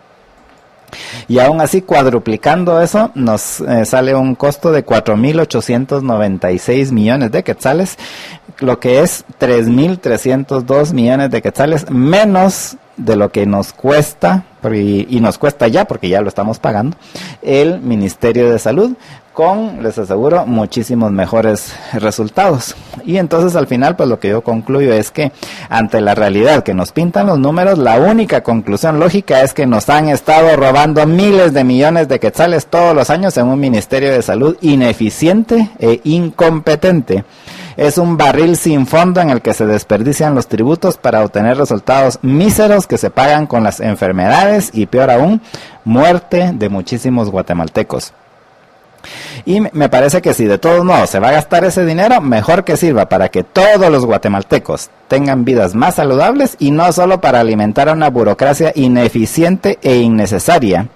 S3: Y aún así, cuadruplicando eso, nos sale un costo de 4.896 millones de quetzales, lo que es 3.302 millones de quetzales menos de lo que nos cuesta, y nos cuesta ya porque ya lo estamos pagando, el Ministerio de Salud, con, les aseguro, muchísimos mejores resultados. Y entonces al final, pues lo que yo concluyo es que ante la realidad que nos pintan los números, la única conclusión lógica es que nos han estado robando miles de millones de quetzales todos los años en un Ministerio de Salud ineficiente e incompetente. Es un barril sin fondo en el que se desperdician los tributos para obtener resultados míseros que se pagan con las enfermedades y, peor aún, muerte de muchísimos guatemaltecos. Y me parece que si de todos modos se va a gastar ese dinero, mejor que sirva para que todos los guatemaltecos tengan vidas más saludables y no solo para alimentar a una burocracia ineficiente e innecesaria.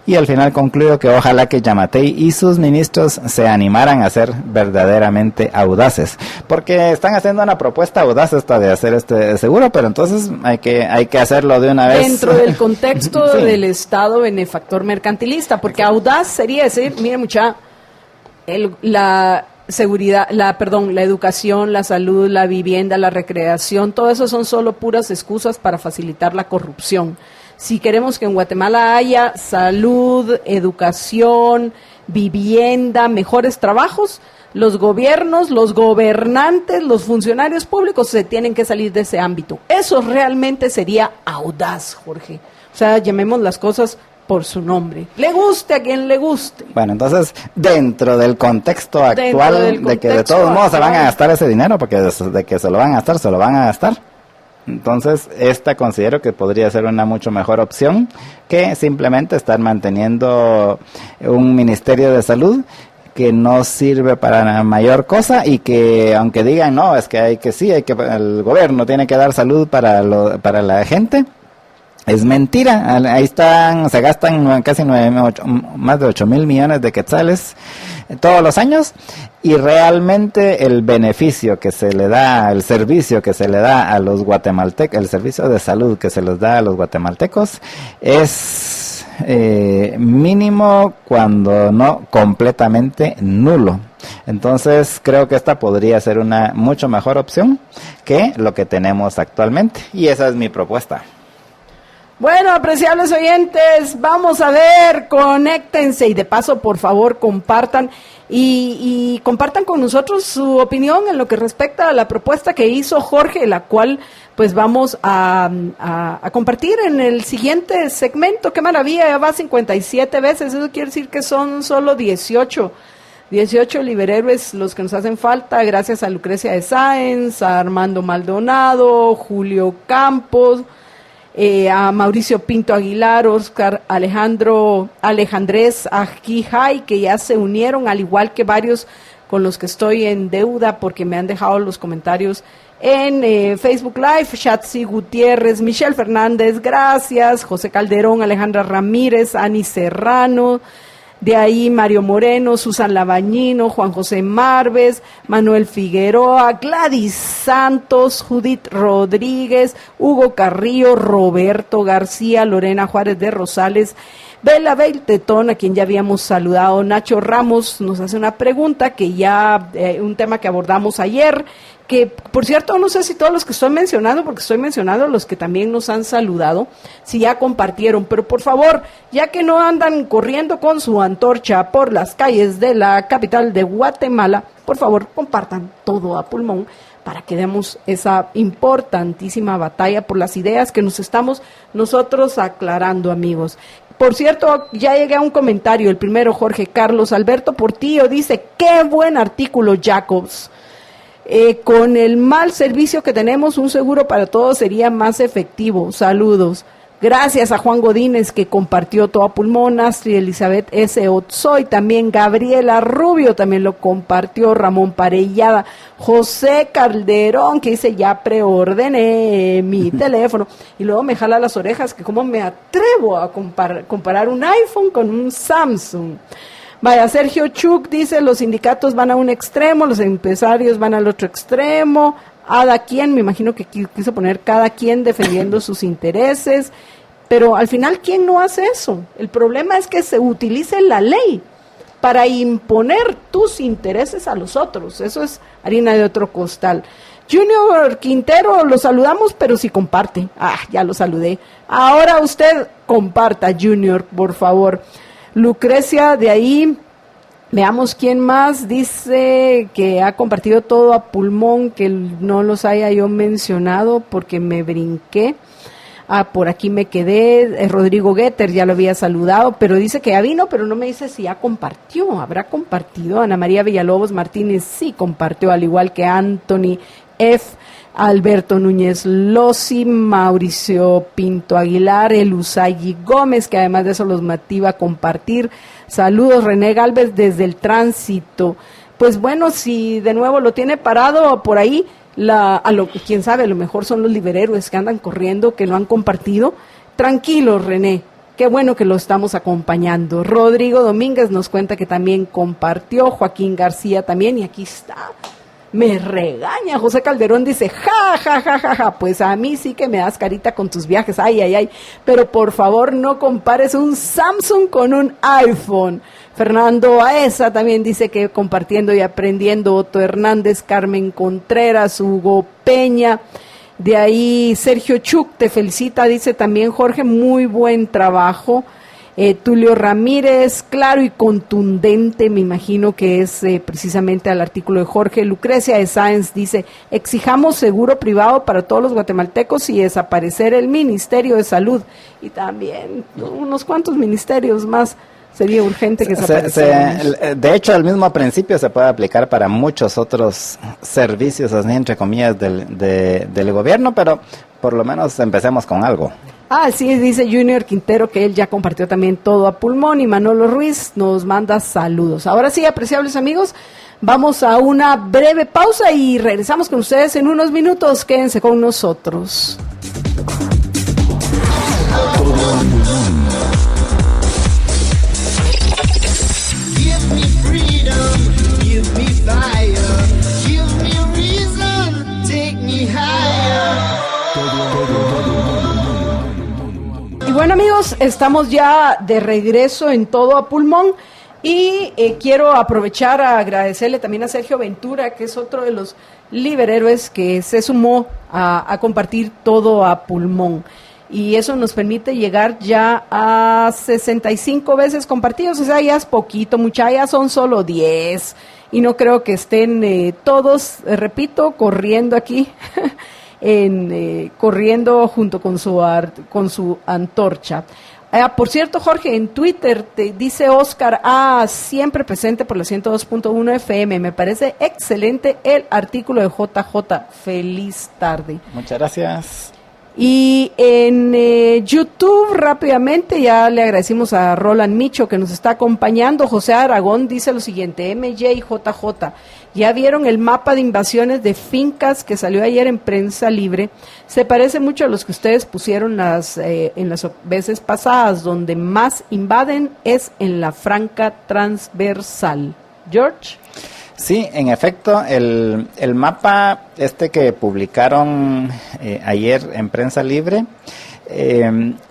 S3: Y al final concluyo que ojalá que Yamatei y sus ministros se animaran a ser verdaderamente audaces, porque están haciendo una propuesta audaz esta de hacer este seguro, pero entonces hay que hacerlo de una vez.
S2: Dentro del contexto
S3: sí,
S2: del Estado benefactor mercantilista, porque audaz sería decir, mire mucha, la seguridad, la educación, la salud, la vivienda, la recreación, todo eso son solo puras excusas para facilitar la corrupción. Si queremos que en Guatemala haya salud, educación, vivienda, mejores trabajos, los gobiernos, los gobernantes, los funcionarios públicos se tienen que salir de ese ámbito. Eso realmente sería audaz, Jorge. O sea, llamemos las cosas por su nombre. Le guste a quien le guste.
S3: Bueno, entonces, dentro del contexto actual, de que de todos modos se van a gastar ese dinero, porque de que se lo van a gastar, se lo van a gastar. Entonces, esta considero que podría ser una mucho mejor opción que simplemente estar manteniendo un Ministerio de Salud que no sirve para mayor cosa y que, aunque digan, no, es que el gobierno tiene que dar salud para la gente, es mentira. Ahí se gastan casi más de 8,000 millones de quetzales todos los años, y realmente el beneficio que se le da, el servicio que se le da a los guatemaltecos, el servicio de salud que se les da a los guatemaltecos es mínimo, cuando no completamente nulo. Entonces creo que esta podría ser una mucho mejor opción que lo que tenemos actualmente, y esa es mi propuesta.
S2: Bueno, apreciables oyentes, vamos a ver, conéctense y de paso, por favor, compartan y compartan con nosotros su opinión en lo que respecta a la propuesta que hizo Jorge, la cual pues vamos a compartir en el siguiente segmento. ¡Qué maravilla! Ya va 57 veces, eso quiere decir que son solo 18 liberhéroes los que nos hacen falta, gracias a Lucrecia de Sáenz, a Armando Maldonado, Julio Campos, a Mauricio Pinto Aguilar, Oscar Alejandrés Ajijay, que ya se unieron, al igual que varios con los que estoy en deuda porque me han dejado los comentarios en Facebook Live. Shatsi Gutiérrez, Michelle Fernández, gracias, José Calderón, Alejandra Ramírez, Ani Serrano, de ahí Mario Moreno, Susan Labañino, Juan José Marves, Manuel Figueroa, Gladys Santos, Judith Rodríguez, Hugo Carrillo, Roberto García, Lorena Juárez de Rosales, Bela Beltetón, a quien ya habíamos saludado. Nacho Ramos nos hace una pregunta que ya, un tema que abordamos ayer, que por cierto no sé si todos los que estoy mencionando, porque estoy mencionando los que también nos han saludado, si ya compartieron, pero por favor, ya que no andan corriendo con su antorcha por las calles de la capital de Guatemala, por favor compartan todo a pulmón para que demos esa importantísima batalla por las ideas que nos estamos nosotros aclarando, amigos. Por cierto, ya llegué a un comentario, el primero, Jorge Carlos Alberto Portillo dice, qué buen artículo, Jacobs. Con el mal servicio que tenemos, un seguro para todos sería más efectivo. Saludos. Gracias a Juan Godínez, que compartió todo a pulmón. Astrid Elizabeth S. Otzoy, también Gabriela Rubio también lo compartió. Ramón Parellada, José Calderón, que dice, ya preordené mi teléfono. Y luego me jala las orejas, que cómo me atrevo a comparar un iPhone con un Samsung. Vaya, Sergio Chuk dice, los sindicatos van a un extremo, los empresarios van al otro extremo, cada quien, me imagino que quiso poner cada quien defendiendo sus intereses, pero al final, ¿quién no hace eso? El problema es que se utilice la ley para imponer tus intereses a los otros, eso es harina de otro costal. Junior Quintero, lo saludamos, pero si comparte. Ya lo saludé. Ahora usted comparta, Junior, por favor. Lucrecia, de ahí, veamos quién más dice que ha compartido todo a pulmón, que no los haya yo mencionado porque me brinqué. Por aquí me quedé. Rodrigo Getter, ya lo había saludado, pero dice que ya vino, pero no me dice si ya compartió. ¿Habrá compartido? Ana María Villalobos Martínez sí compartió, al igual que Anthony F., Alberto Núñez Losi, Mauricio Pinto Aguilar, Elusagi Gómez, que además de eso los motiva a compartir. Saludos, René Galvez desde el tránsito. Pues bueno, si de nuevo lo tiene parado por ahí, quién sabe, a lo mejor son los liberhéroes que andan corriendo, que no han compartido. Tranquilo, René, qué bueno que lo estamos acompañando. Rodrigo Domínguez nos cuenta que también compartió, Joaquín García también, y aquí está. Me regaña, José Calderón dice, ja, pues a mí sí que me das carita con tus viajes, ay, pero por favor no compares un Samsung con un iPhone. Fernando Aesa también dice que compartiendo y aprendiendo, Otto Hernández, Carmen Contreras, Hugo Peña, de ahí Sergio Chuc te felicita, dice también Jorge, muy buen trabajo. Tulio Ramírez, claro y contundente, me imagino que es precisamente al artículo de Jorge. Lucrecia de Sáenz dice, exijamos seguro privado para todos los guatemaltecos y desaparecer el Ministerio de Salud. Y también unos cuantos ministerios más. Sería urgente que desaparezcan.
S3: De hecho, el mismo principio se puede aplicar para muchos otros servicios, así entre comillas, del gobierno, pero por lo menos empecemos con algo.
S2: Sí, dice Junior Quintero que él ya compartió también todo a pulmón, y Manolo Ruiz nos manda saludos. Ahora sí, apreciables amigos, vamos a una breve pausa y regresamos con ustedes en unos minutos. Quédense con nosotros.
S4: Give me freedom, give me fire, give me reason, take me higher.
S2: Y bueno amigos, estamos ya de regreso en todo a pulmón y quiero aprovechar a agradecerle también a Sergio Ventura, que es otro de los liberhéroes que se sumó a compartir todo a pulmón. Y eso nos permite llegar ya a 65 veces compartidos, o sea, ya es poquito, ya son solo 10. Y no creo que estén todos, repito, corriendo aquí. Corriendo junto con su antorcha. Por cierto, Jorge, en Twitter te dice Oscar, siempre presente por la 102.1 FM. Me parece excelente el artículo de JJ. Feliz tarde.
S3: Muchas gracias.
S2: Y en YouTube, rápidamente, ya le agradecimos a Roland Micho que nos está acompañando. José Aragón dice lo siguiente, MJJJ, ¿ya vieron el mapa de invasiones de fincas que salió ayer en Prensa Libre? Se parece mucho a los que ustedes pusieron en las veces pasadas, donde más invaden es en la Franca Transversal. George.
S3: Sí, en efecto, el mapa que publicaron ayer en Prensa Libre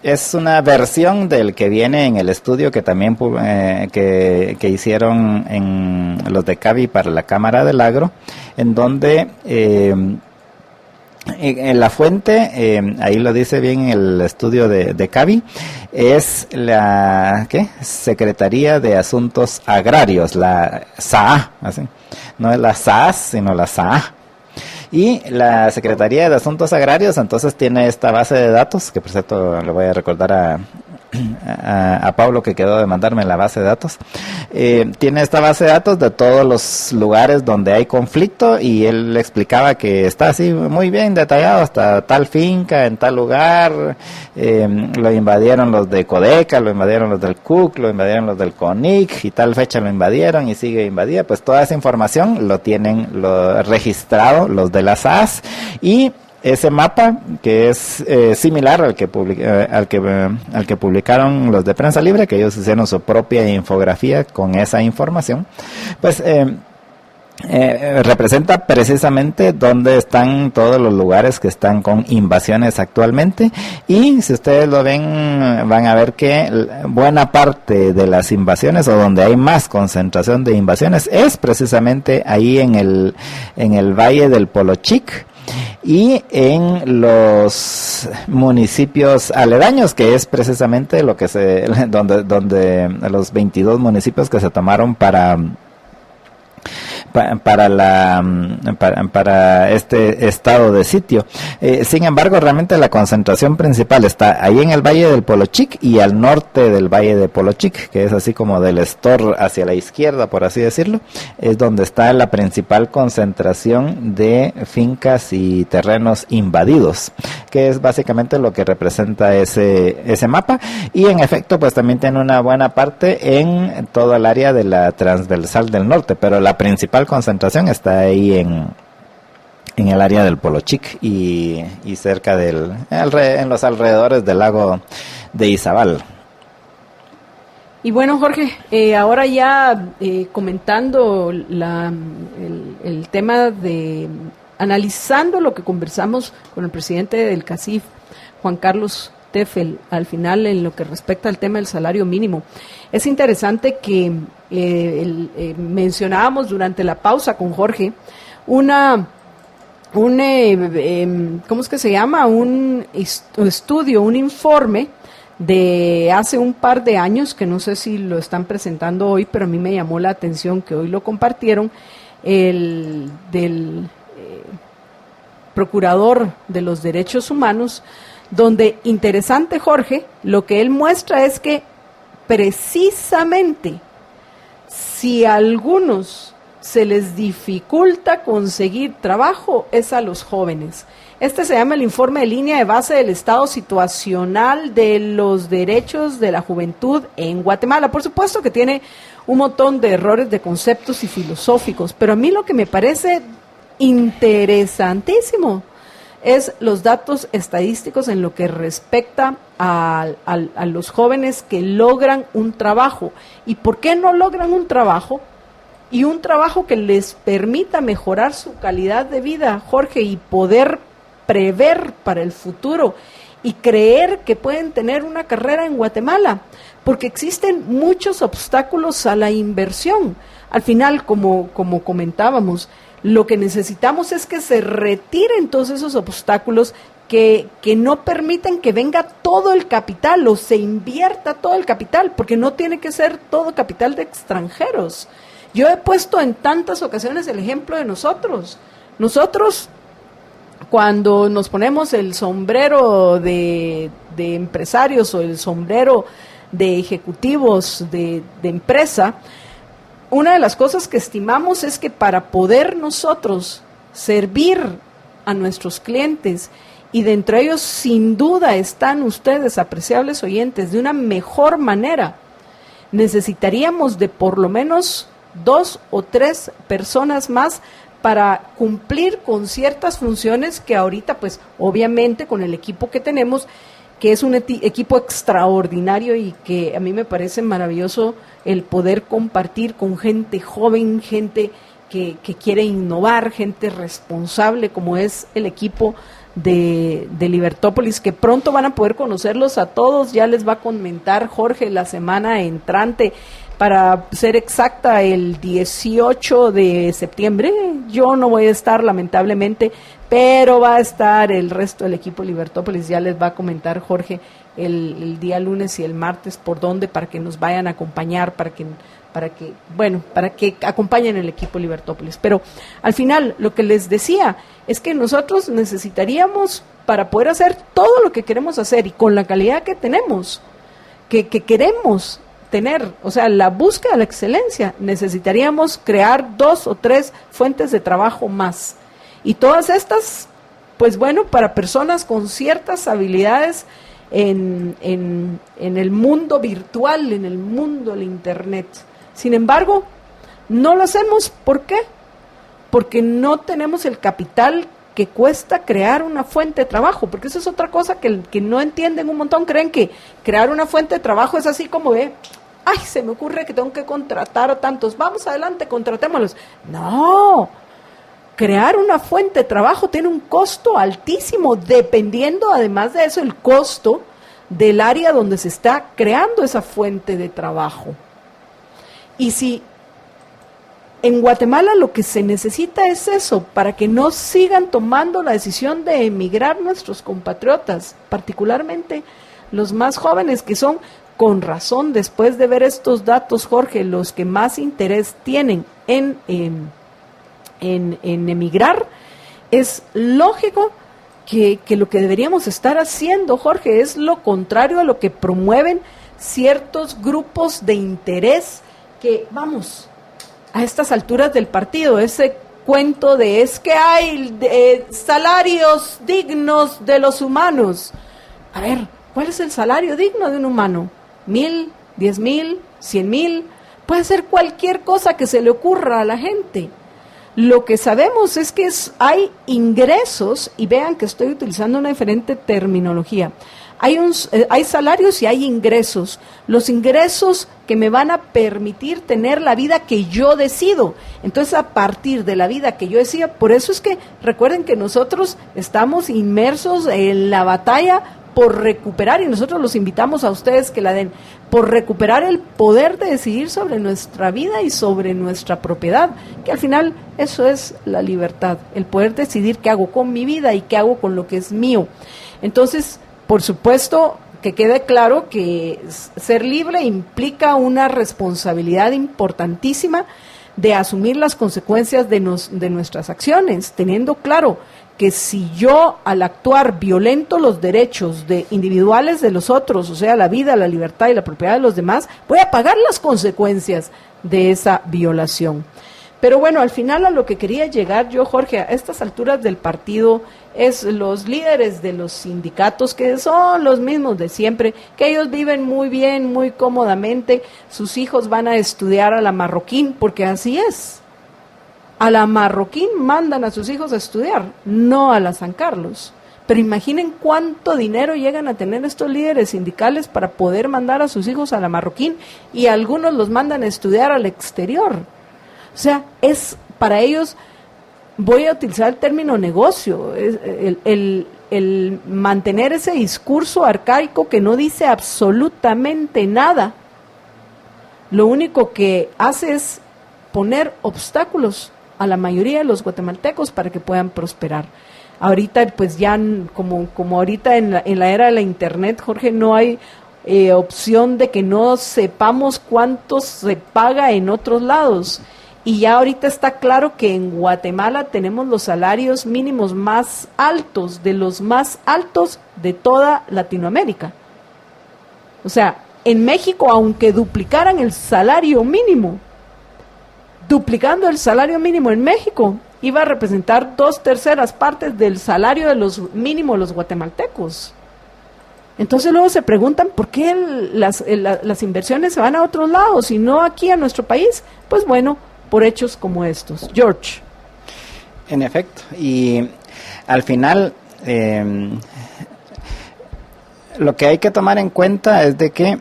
S3: es una versión del que viene en el estudio que también que hicieron en los de Cavi para la Cámara del Agro, en donde en la fuente, ahí lo dice bien en el estudio de Cavi, es la Secretaría de Asuntos Agrarios, la SAA, así. No es la SAS, sino la SAA. Y la Secretaría de Asuntos Agrarios entonces tiene esta base de datos, que por cierto le voy a recordar a Pablo que quedó de mandarme la base de datos. Tiene esta base de datos de todos los lugares donde hay conflicto, y él le explicaba que está así muy bien detallado, hasta tal finca, en tal lugar, lo invadieron los de Codeca, lo invadieron los del CUC, lo invadieron los del CONIC, y tal fecha lo invadieron y sigue invadida. Pues toda esa información lo tienen registrado los de la SAS, y ese mapa, que es similar al que publicaron los de Prensa Libre, que ellos hicieron su propia infografía con esa información, pues representa precisamente dónde están todos los lugares que están con invasiones actualmente, y si ustedes lo ven van a ver que buena parte de las invasiones, o donde hay más concentración de invasiones, es precisamente ahí en el Valle del Polochic y en los municipios aledaños, que es precisamente lo que donde los 22 municipios que se tomaron para este estado de sitio. Sin embargo, realmente la concentración principal está ahí en el Valle del Polochic y al norte del Valle de Polochic, que es así como del Estor hacia la izquierda, por así decirlo, es donde está la principal concentración de fincas y terrenos invadidos, que es básicamente lo que representa ese mapa. Y en efecto, pues también tiene una buena parte en todo el área de la transversal del norte, pero la principal concentración está ahí en el área del Polochic y cerca en los alrededores del lago de Izabal.
S2: Y bueno, Jorge, ahora ya comentando el tema de analizando lo que conversamos con el presidente del CACIF, Juan Carlos Teffel, al final en lo que respecta al tema del salario mínimo. Es interesante que mencionábamos durante la pausa con Jorge ¿cómo es que se llama? Un estudio, un informe de hace un par de años, que no sé si lo están presentando hoy, pero a mí me llamó la atención que hoy lo compartieron, del Procurador de los Derechos Humanos, donde, interesante, Jorge, lo que él muestra es que precisamente si a algunos se les dificulta conseguir trabajo es a los jóvenes. Este se llama el informe de línea de base del estado situacional de los derechos de la juventud en Guatemala. Por supuesto que tiene un montón de errores de conceptos y filosóficos, pero a mí lo que me parece interesantísimo es los datos estadísticos en lo que respecta a los jóvenes que logran un trabajo. ¿Y por qué no logran un trabajo? Y un trabajo que les permita mejorar su calidad de vida, Jorge, y poder prever para el futuro y creer que pueden tener una carrera en Guatemala, porque existen muchos obstáculos a la inversión. Al final, como comentábamos, lo que necesitamos es que se retiren todos esos obstáculos que no permiten que venga todo el capital o se invierta todo el capital, porque no tiene que ser todo capital de extranjeros. Yo he puesto en tantas ocasiones el ejemplo de nosotros. Nosotros, cuando nos ponemos el sombrero de empresarios o el sombrero de ejecutivos de empresa, una de las cosas que estimamos es que para poder nosotros servir a nuestros clientes, y de entre ellos sin duda están ustedes, apreciables oyentes, de una mejor manera, necesitaríamos de por lo menos 2 o 3 personas más para cumplir con ciertas funciones que ahorita, pues obviamente con el equipo que tenemos, que es un equipo extraordinario y que a mí me parece maravilloso el poder compartir con gente joven, gente que quiere innovar, gente responsable, como es el equipo de Libertópolis, que pronto van a poder conocerlos a todos. Ya les va a comentar Jorge la semana entrante, para ser exacta el 18 de septiembre. Yo no voy a estar, lamentablemente, pero va a estar el resto del equipo Libertópolis. Ya les va a comentar Jorge el día lunes y el martes por dónde, para que nos vayan a acompañar, para que acompañen el equipo Libertópolis. Pero al final, lo que les decía es que nosotros necesitaríamos, para poder hacer todo lo que queremos hacer y con la calidad que tenemos, que queremos tener, o sea, la búsqueda de la excelencia, necesitaríamos crear 2 o 3 fuentes de trabajo más. Y todas estas, pues bueno, para personas con ciertas habilidades en el mundo virtual, en el mundo del Internet. Sin embargo, no lo hacemos. ¿Por qué? Porque no tenemos el capital que cuesta crear una fuente de trabajo, porque eso es otra cosa que no entienden un montón. Creen que crear una fuente de trabajo es así como ay, se me ocurre que tengo que contratar a tantos, vamos adelante, contratémoslos. No, crear una fuente de trabajo tiene un costo altísimo, dependiendo además de eso el costo del área donde se está creando esa fuente de trabajo. Y si en Guatemala lo que se necesita es eso, para que no sigan tomando la decisión de emigrar nuestros compatriotas, particularmente los más jóvenes, que son, con razón, después de ver estos datos, Jorge, los que más interés tienen en emigrar, es lógico que lo que deberíamos estar haciendo, Jorge, es lo contrario a lo que promueven ciertos grupos de interés que, vamos, a estas alturas del partido, ese cuento de es que hay salarios dignos de los humanos. A ver, ¿cuál es el salario digno de un humano? 1,000, 10,000, 100,000, puede ser cualquier cosa que se le ocurra a la gente. Lo que sabemos es que hay ingresos, y vean que estoy utilizando una diferente terminología. Hay salarios y hay ingresos. Los ingresos que me van a permitir tener la vida que yo decido. Entonces, a partir de la vida que yo decido, por eso es que recuerden que nosotros estamos inmersos en la batalla por recuperar, y nosotros los invitamos a ustedes que la den, por recuperar el poder de decidir sobre nuestra vida y sobre nuestra propiedad, que al final eso es la libertad, el poder decidir qué hago con mi vida y qué hago con lo que es mío. Entonces, por supuesto, que quede claro que ser libre implica una responsabilidad importantísima de asumir las consecuencias de nuestras acciones, teniendo claro que si yo, al actuar, violento los derechos individuales de los otros, o sea, la vida, la libertad y la propiedad de los demás, voy a pagar las consecuencias de esa violación. Pero bueno, al final a lo que quería llegar yo, Jorge, a estas alturas del partido, es los líderes de los sindicatos, que son los mismos de siempre, que ellos viven muy bien, muy cómodamente, sus hijos van a estudiar a la Marroquín, porque así es. A la Marroquín mandan a sus hijos a estudiar, no a la San Carlos. Pero imaginen cuánto dinero llegan a tener estos líderes sindicales para poder mandar a sus hijos a la Marroquín, y algunos los mandan a estudiar al exterior. O sea, es para ellos, voy a utilizar el término negocio, el mantener ese discurso arcaico que no dice absolutamente nada. Lo único que hace es poner obstáculos a la mayoría de los guatemaltecos para que puedan prosperar. Ahorita, pues ya como ahorita en la era de la internet, Jorge, no hay opción de que no sepamos cuánto se paga en otros lados. Y ya ahorita está claro que en Guatemala tenemos los salarios mínimos más altos, de los más altos de toda Latinoamérica. O sea, en México, aunque duplicaran el salario mínimo, duplicando el salario mínimo en México, iba a representar 2/3 partes del salario de los mínimos los guatemaltecos. Entonces luego se preguntan por qué las inversiones se van a otros lados y no aquí a nuestro país. Pues bueno, por hechos como estos. George.
S3: En efecto, y al final lo que hay que tomar en cuenta es de que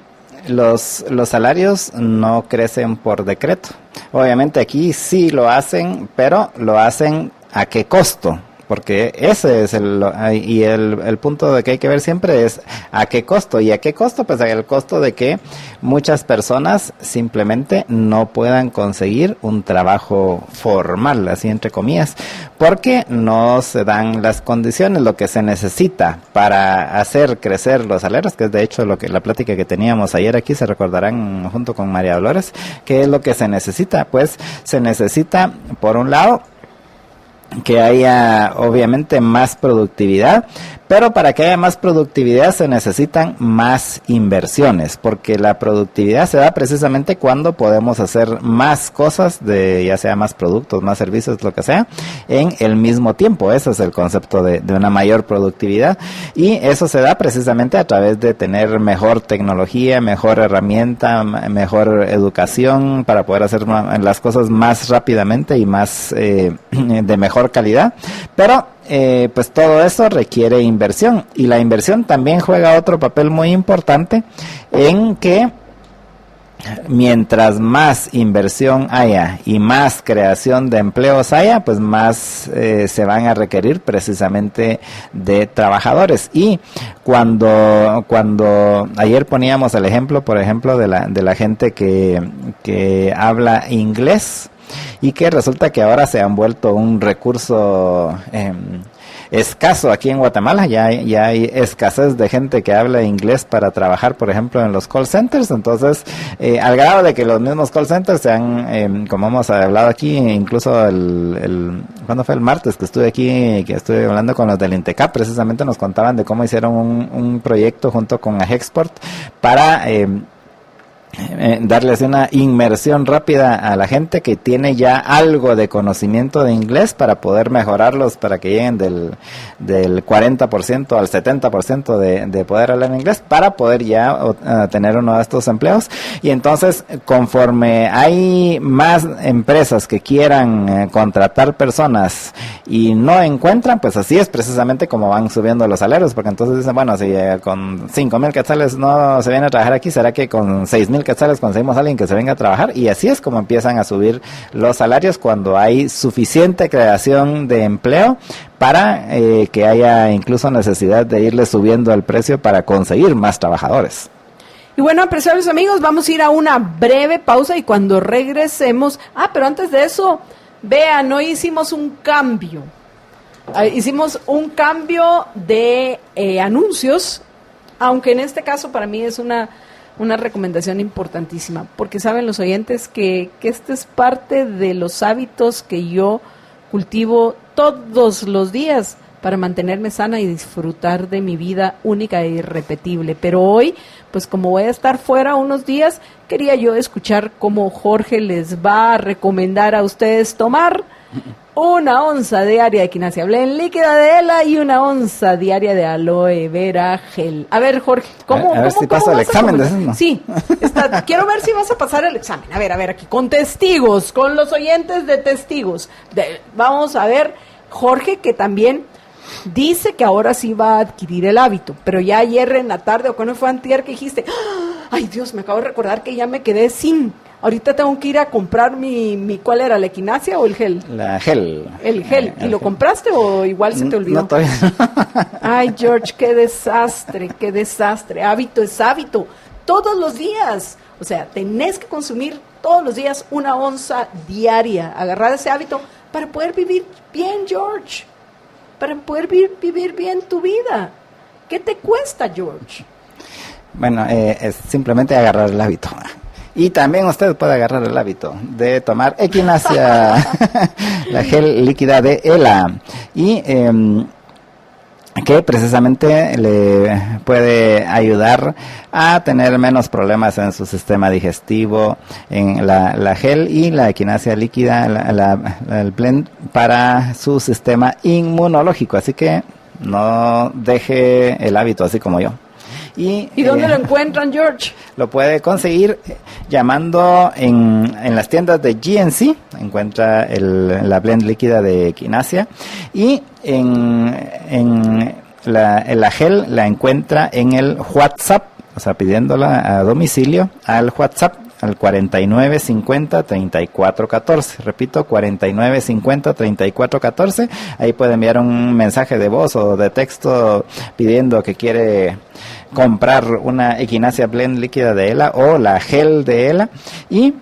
S3: los salarios no crecen por decreto. Obviamente aquí sí lo hacen, pero lo hacen ¿a qué costo? Porque ese es el punto de que hay que ver siempre es ¿a qué costo? ¿Y a qué costo? Pues el costo de que muchas personas simplemente no puedan conseguir un trabajo formal, así entre comillas, porque no se dan las condiciones, lo que se necesita para hacer crecer los salarios, que es de hecho la plática que teníamos ayer aquí, se recordarán junto con María Dolores, que es lo que se necesita. Pues se necesita, por un lado, que haya obviamente más productividad, pero para que haya más productividad se necesitan más inversiones, porque la productividad se da precisamente cuando podemos hacer más cosas, ya sea más productos, más servicios, lo que sea, en el mismo tiempo. Ese es el concepto de una mayor productividad, y eso se da precisamente a través de tener mejor tecnología, mejor herramienta, mejor educación, para poder hacer las cosas más rápidamente y más de mejor calidad. Pero pues todo eso requiere inversión, y la inversión también juega otro papel muy importante en que mientras más inversión haya y más creación de empleos haya, pues más se van a requerir precisamente de trabajadores. Y cuando ayer poníamos el ejemplo, por ejemplo, de la gente que habla inglés y que resulta que ahora se han vuelto un recurso escaso aquí en Guatemala. Ya hay escasez de gente que habla inglés para trabajar, por ejemplo, en los call centers. Entonces, al grado de que los mismos call centers se han, como hemos hablado aquí, incluso ¿cuándo fue? El martes que estuve aquí, que estuve hablando con los del INTECAP, precisamente nos contaban de cómo hicieron un proyecto junto con Agexport para darles una inmersión rápida a la gente que tiene ya algo de conocimiento de inglés para poder mejorarlos, para que lleguen del 40% al 70% de poder hablar inglés, para poder ya tener uno de estos empleos. Y entonces, conforme hay más empresas que quieran contratar personas y no encuentran, pues así es precisamente como van subiendo los salarios, porque entonces dicen, bueno, si con 5,000 quetzales no se viene a trabajar aquí, ¿será que con 6,000 quetzales conseguimos a alguien que se venga a trabajar? Y así es como empiezan a subir los salarios cuando hay suficiente creación de empleo para que haya incluso necesidad de irle subiendo el precio para conseguir más trabajadores.
S2: Y bueno, apreciables amigos, vamos a ir a una breve pausa y cuando regresemos, pero antes de eso, vean, hoy hicimos un cambio. Hicimos un cambio de anuncios, aunque en este caso para mí es una recomendación importantísima, porque saben los oyentes que este es parte de los hábitos que yo cultivo todos los días para mantenerme sana y disfrutar de mi vida única e irrepetible. Pero hoy, pues como voy a estar fuera unos días, quería yo escuchar cómo Jorge les va a recomendar a ustedes tomar 1 onza diaria de Equinacia Blend líquida de ELA y 1 onza diaria de aloe vera gel. A ver, Jorge, ¿cómo
S3: a ver si paso el examen de eso, ¿no?
S2: Sí, quiero ver si vas a pasar el examen. A ver, aquí, con testigos, con los oyentes de testigos. Vamos a ver, Jorge, que también dice que ahora sí va a adquirir el hábito, pero ya ayer en la tarde, o cuando fue antier, que dijiste, ay Dios, me acabo de recordar que ya me quedé sin... Ahorita tengo que ir a comprar mi ¿cuál era? ¿La Equinacia o el gel?
S3: La gel.
S2: El gel. ¿Y lo compraste o igual se te olvidó?
S3: No, todavía.
S2: Ay, George, qué desastre, qué desastre. Hábito es hábito. Todos los días. O sea, tenés que consumir todos los días 1 onza diaria. Agarrar ese hábito para poder vivir bien, George. Para poder vivir bien tu vida. ¿Qué te cuesta, George?
S3: Bueno, es simplemente agarrar el hábito. Y también usted puede agarrar el hábito de tomar Equinacia, la gel líquida de ELA, y que precisamente le puede ayudar a tener menos problemas en su sistema digestivo, en la gel y la Equinacia líquida, el blend para su sistema inmunológico. Así que no deje el hábito así como yo. ¿Y
S2: dónde lo encuentran, George?
S3: Lo puede conseguir llamando en las tiendas de GNC, encuentra la blend líquida de Equinacia, y en la gel la encuentra en el WhatsApp, o sea, pidiéndola a domicilio al WhatsApp, al 4950-3414. Repito, 4950-3414. Ahí puede enviar un mensaje de voz o de texto pidiendo que quiere comprar una Equinacia Blend líquida de ELA o la gel de ELA, y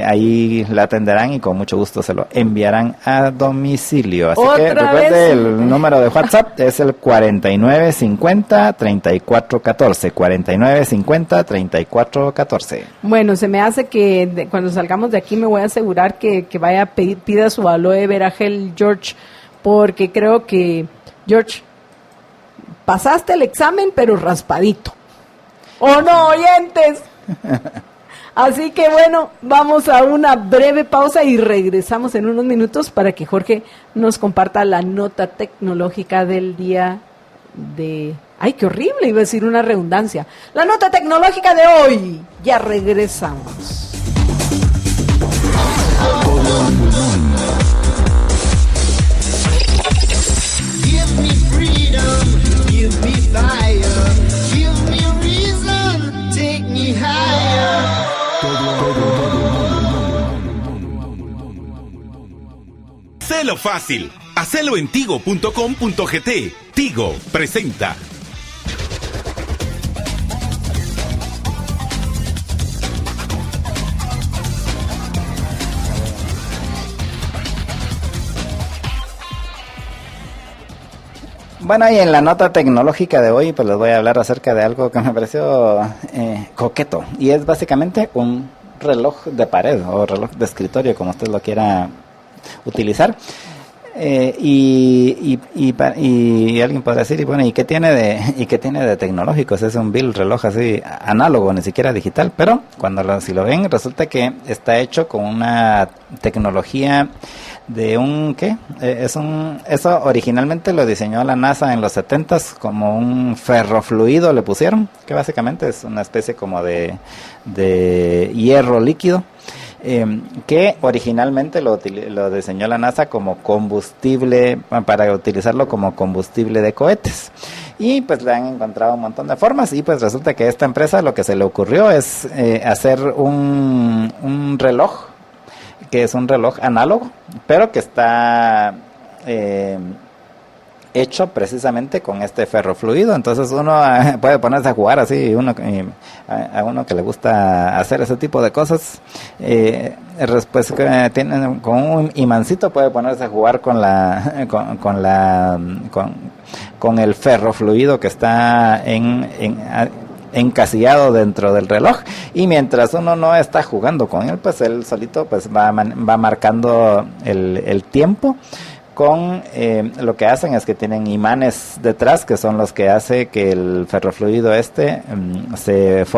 S3: ahí la atenderán y con mucho gusto se lo enviarán a domicilio. Así que recuerde, el número de WhatsApp es el 4950-3414. 4950-3414.
S2: Bueno, se me hace que cuando salgamos de aquí me voy a asegurar que vaya a pida su aloe vera gel, George, porque creo que, George, pasaste el examen pero raspadito. ¿O no, oyentes? Así que bueno, vamos a una breve pausa y regresamos en unos minutos para que Jorge nos comparta la nota tecnológica del día de... ¡Ay, qué horrible! Iba a decir una redundancia. La nota tecnológica de hoy. Ya regresamos.
S4: Give me freedom, give me fire, give me reason, take me higher.
S1: Hacelo fácil. Hacelo en tigo.com.gt. Tigo presenta.
S3: Bueno, y en la nota tecnológica de hoy, pues les voy a hablar acerca de algo que me pareció coqueto. Y es básicamente un reloj de pared o reloj de escritorio, como usted lo quiera utilizar. Y alguien podrá decir, y bueno, ¿y qué tiene de tecnológicos? Es un reloj así análogo, ni siquiera digital, pero si lo ven, resulta que está hecho con una tecnología de eso originalmente lo diseñó la NASA en los 70s como un ferrofluido, le pusieron, que básicamente es una especie como de hierro líquido. Que originalmente lo diseñó la NASA como combustible, para utilizarlo como combustible de cohetes, y pues le han encontrado un montón de formas, y pues resulta que a esta empresa lo que se le ocurrió es hacer un reloj, que es un reloj análogo, pero que está hecho precisamente con este ferrofluido. Entonces uno puede ponerse a jugar así, a uno que le gusta hacer ese tipo de cosas, pues con un imancito puede ponerse a jugar con el ferrofluido que está encasillado dentro del reloj, y mientras uno no está jugando con él, pues él solito pues va marcando el tiempo. Lo que hacen es que tienen imanes detrás, que son los que hace que el ferrofluido se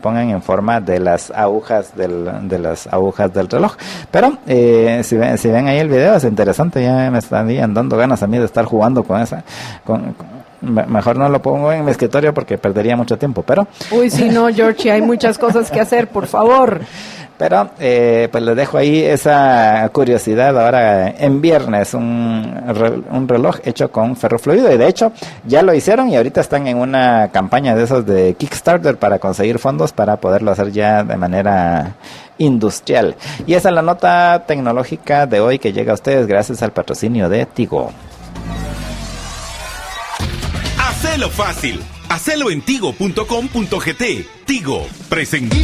S3: pongan en forma de las agujas del reloj. Pero si ven ahí el video, es interesante. Ya me están dando ganas a mí de estar jugando con esa. Mejor no lo pongo en mi escritorio porque perdería mucho tiempo, pero...
S2: Uy, sí, no, Georgie, hay muchas cosas que hacer, por favor.
S3: Pero pues les dejo ahí esa curiosidad ahora en viernes, un reloj hecho con ferrofluido, y de hecho ya lo hicieron y ahorita están en una campaña de esos de Kickstarter para conseguir fondos para poderlo hacer ya de manera industrial. Y esa es la nota tecnológica de hoy, que llega a ustedes gracias al patrocinio de Tigo.
S1: Hacelo fácil. Hacelo en tigo.com.gt. Tigo presenta.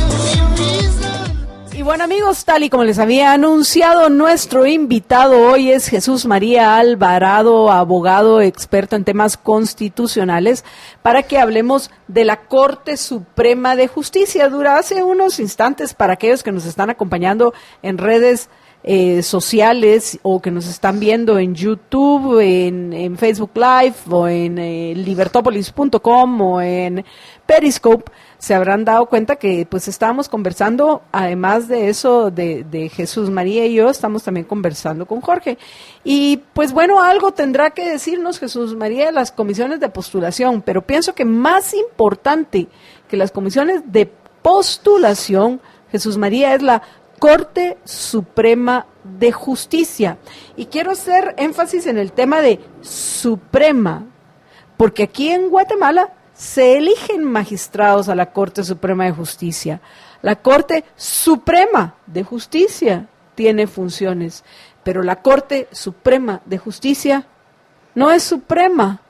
S2: Y bueno, amigos, tal y como les había anunciado, nuestro invitado hoy es Jesús María Alvarado, abogado experto en temas constitucionales, para que hablemos de la Corte Suprema de Justicia. Dura hace unos instantes, para aquellos que nos están acompañando en redes sociales o que nos están viendo en YouTube, en Facebook Live o en libertopolis.com o en Periscope, se habrán dado cuenta que pues estábamos conversando, además de eso de Jesús María y yo, estamos también conversando con Jorge. Y pues bueno, algo tendrá que decirnos Jesús María de las comisiones de postulación, pero pienso que más importante que las comisiones de postulación, Jesús María, es la Corte Suprema de Justicia. Y quiero hacer énfasis en el tema de Suprema, porque aquí en Guatemala se eligen magistrados a la Corte Suprema de Justicia. La Corte Suprema de Justicia tiene funciones, pero la Corte Suprema de Justicia no es suprema,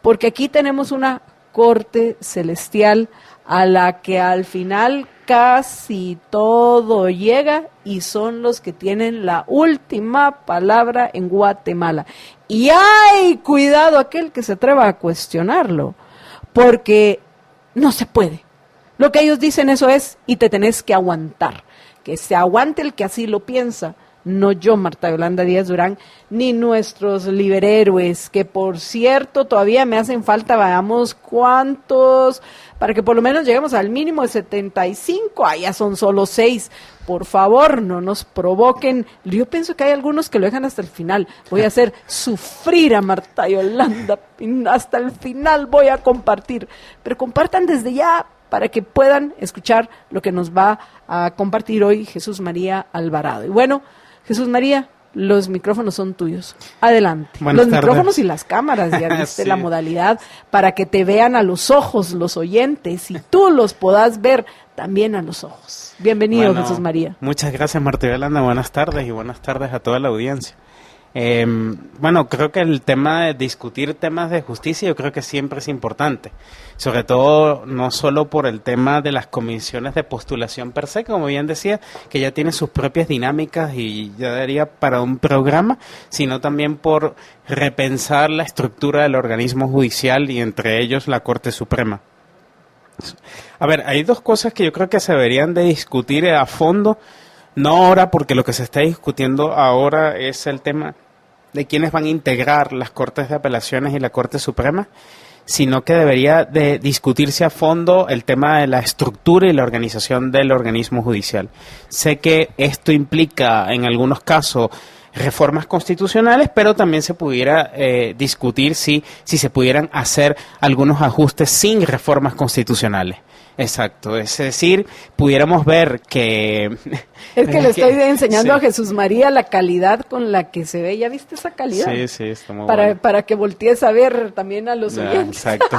S2: porque aquí tenemos una Corte Celestial a la que al final casi todo llega, y son los que tienen la última palabra en Guatemala. Y ¡ay! Cuidado aquel que se atreva a cuestionarlo, porque no se puede. Lo que ellos dicen eso es, y te tenés que aguantar. Que se aguante el que así lo piensa, no yo, Marta Yolanda Díaz Durán, ni nuestros liberhéroes, que por cierto todavía me hacen falta, veamos cuántos, para que por lo menos lleguemos al mínimo de 75, ya son solo 6. Por favor, no nos provoquen. Yo pienso que hay algunos que lo dejan hasta el final. Voy a hacer sufrir a Marta Yolanda, hasta el final voy a compartir. Pero compartan desde ya para que puedan escuchar lo que nos va a compartir hoy Jesús María Alvarado. Y bueno, Jesús María, los micrófonos son tuyos. Adelante.
S6: Buenas tardes.
S2: Micrófonos y las cámaras, ya viste
S6: Sí.
S2: la modalidad, para que te vean a los ojos los oyentes y tú los puedas ver también a los ojos. Bienvenido,
S6: Bueno,
S2: Jesús María.
S6: Muchas gracias, Marta Yolanda. Buenas tardes y buenas tardes a toda la audiencia. Bueno, creo que el tema de discutir temas de justicia yo creo que siempre es importante, sobre todo no solo por el tema de las comisiones de postulación per se, como bien decía, que ya tiene sus propias dinámicas y ya daría para un programa, sino también por repensar la estructura del organismo judicial y entre ellos la Corte Suprema. A ver, hay dos cosas que yo creo que se deberían de discutir a fondo, no ahora, porque lo que se está discutiendo ahora es el tema de quiénes van a integrar las Cortes de Apelaciones y la Corte Suprema, sino que debería de discutirse a fondo el tema de la estructura y la organización del organismo judicial. Sé que esto implica, en algunos casos, reformas constitucionales, pero también se pudiera discutir si se pudieran hacer algunos ajustes sin reformas constitucionales. Exacto, es decir, pudiéramos ver que...
S2: Es que le estoy enseñando a Jesús María la calidad con la que se ve. ¿Ya viste esa calidad?
S6: Sí, está muy
S2: para,
S6: bueno.
S2: para que voltees a ver también a los oyentes.
S6: Exacto,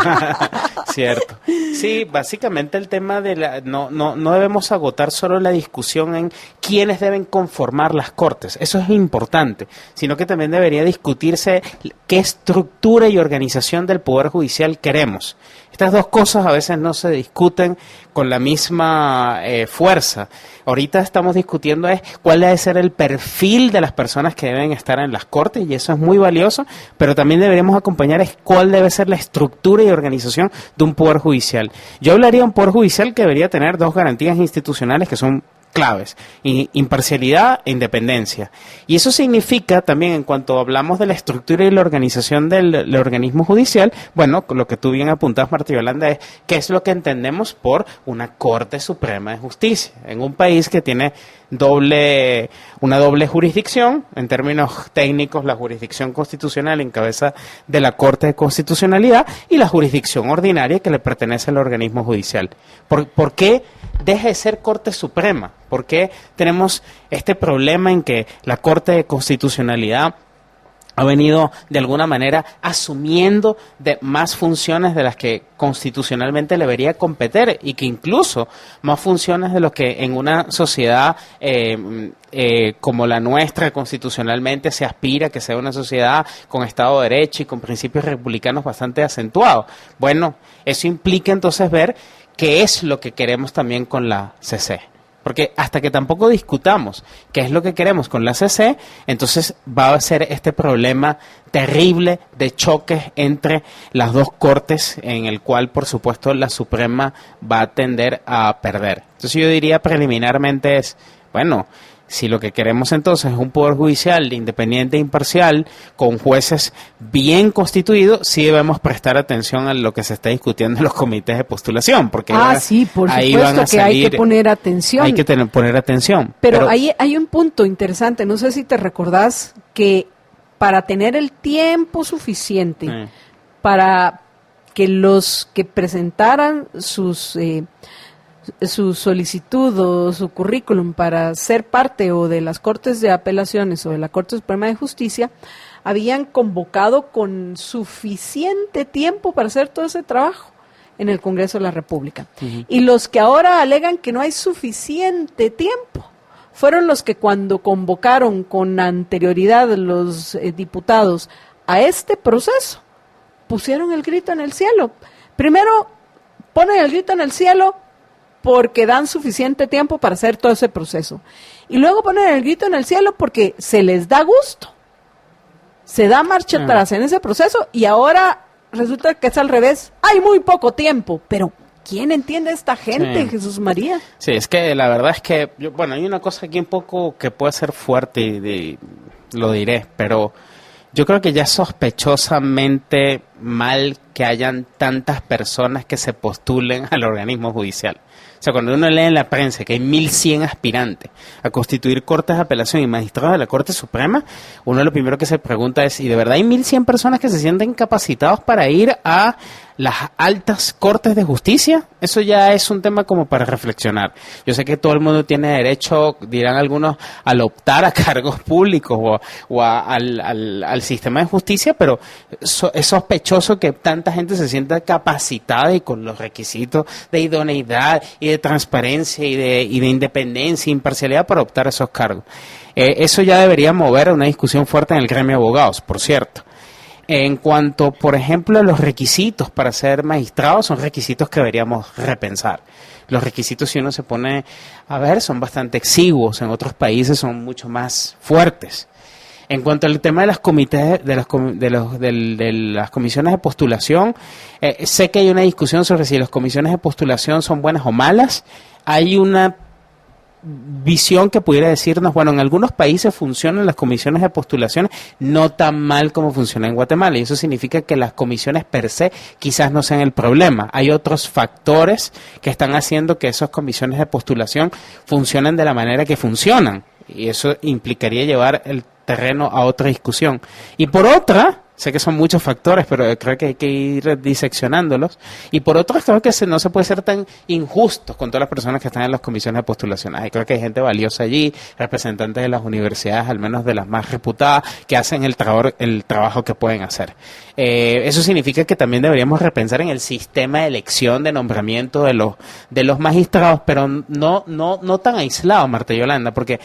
S6: cierto. Sí, básicamente el tema de no debemos agotar solo la discusión en quiénes deben conformar las cortes, eso es importante, sino que también debería discutirse qué estructura y organización del Poder Judicial queremos. Estas dos cosas a veces no se discuten con la misma fuerza. Ahorita estamos discutiendo es cuál debe ser el perfil de las personas que deben estar en las cortes, y eso es muy valioso, pero también deberíamos acompañar es cuál debe ser la estructura y organización de un Poder Judicial. Yo hablaría de un Poder Judicial que debería tener dos garantías institucionales que son claves: imparcialidad e independencia. Y eso significa también, en cuanto hablamos de la estructura y la organización del organismo judicial, bueno, lo que tú bien apuntas, Marta Yolanda, es qué es lo que entendemos por una Corte Suprema de Justicia en un país que tiene una doble jurisdicción. En términos técnicos, la jurisdicción constitucional en cabeza de la Corte de Constitucionalidad y la jurisdicción ordinaria que le pertenece al organismo judicial. ¿Por qué deja de ser Corte Suprema? ¿Por qué tenemos este problema en que la Corte de Constitucionalidad ha venido de alguna manera asumiendo de más funciones de las que constitucionalmente le debería competir, y que incluso más funciones de lo que en una sociedad como la nuestra constitucionalmente se aspira que sea una sociedad con Estado de Derecho y con principios republicanos bastante acentuados? Bueno, eso implica entonces ver qué es lo que queremos también con la CC. Porque hasta que tampoco discutamos qué es lo que queremos con la CC, entonces va a ser este problema terrible de choques entre las dos cortes, en el cual, por supuesto, la Suprema va a tender a perder. Entonces yo diría preliminarmente bueno, si lo que queremos entonces es un Poder Judicial independiente e imparcial, con jueces bien constituidos, sí debemos prestar atención a lo que se está discutiendo en los comités de postulación, porque
S2: sí, por
S6: ahí
S2: supuesto
S6: van a
S2: que hay que poner atención.
S6: Hay que poner atención.
S2: Pero ahí hay un punto interesante, no sé si te recordás, que para tener el tiempo suficiente para que los que presentaran su solicitud o su currículum para ser parte o de las Cortes de Apelaciones o de la Corte Suprema de Justicia, habían convocado con suficiente tiempo para hacer todo ese trabajo en el Congreso de la República. Uh-huh. Y los que ahora alegan que no hay suficiente tiempo fueron los que, cuando convocaron con anterioridad los diputados a este proceso, pusieron el grito en el cielo. Primero ponen el grito en el cielo porque dan suficiente tiempo para hacer todo ese proceso. Y luego ponen el grito en el cielo porque se les da gusto. Se da marcha atrás en ese proceso, y ahora resulta que es al revés. Hay muy poco tiempo, pero ¿quién entiende a esta gente, Jesús María?
S6: Sí, es que la verdad es que, hay una cosa aquí un poco que puede ser fuerte y lo diré, pero yo creo que ya es sospechosamente mal que hayan tantas personas que se postulen al organismo judicial. O sea, cuando uno lee en la prensa que hay 1.100 aspirantes a constituir cortes de apelación y magistrados de la Corte Suprema, uno lo primero que se pregunta es, ¿y de verdad hay 1.100 personas que se sienten capacitados para ir a las altas cortes de justicia? Eso ya es un tema como para reflexionar. Yo sé que todo el mundo tiene derecho, dirán algunos, al optar a cargos públicos o al sistema de justicia, pero es sospechoso que tanta tanta gente se sienta capacitada y con los requisitos de idoneidad y de transparencia y de independencia e imparcialidad para optar a esos cargos. Eso ya debería mover a una discusión fuerte en el gremio de abogados, por cierto. En cuanto, por ejemplo, a los requisitos para ser magistrado, son requisitos que deberíamos repensar. Los requisitos, si uno se pone a ver, son bastante exiguos. En otros países son mucho más fuertes. En cuanto al tema de las comités, de las comisiones de postulación, sé que hay una discusión sobre si las comisiones de postulación son buenas o malas. Hay una visión que pudiera decirnos, bueno, en algunos países funcionan las comisiones de postulación no tan mal como funciona en Guatemala, y eso significa que las comisiones per se quizás no sean el problema. Hay otros factores que están haciendo que esas comisiones de postulación funcionen de la manera que funcionan, y eso implicaría llevar el terreno a otra discusión. Y por otra, sé que son muchos factores, pero creo que hay que ir diseccionándolos. Y por otro, creo que no se puede ser tan injustos con todas las personas que están en las comisiones de postulación. Creo que hay gente valiosa allí, representantes de las universidades, al menos de las más reputadas, que hacen el trabajo que pueden hacer. Eso significa que también deberíamos repensar en el sistema de elección de nombramiento de los magistrados, pero no tan aislado, Marta Yolanda, porque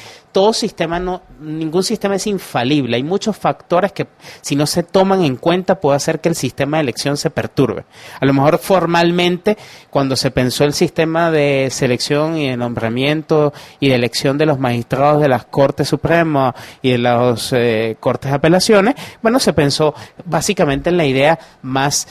S6: ningún sistema es infalible. Hay muchos factores que, si no se toman en cuenta, puede hacer que el sistema de elección se perturbe. A lo mejor formalmente, cuando se pensó el sistema de selección y de nombramiento y de elección de los magistrados de las Cortes Supremas y de las Cortes de Apelaciones, bueno, se pensó básicamente en la idea más,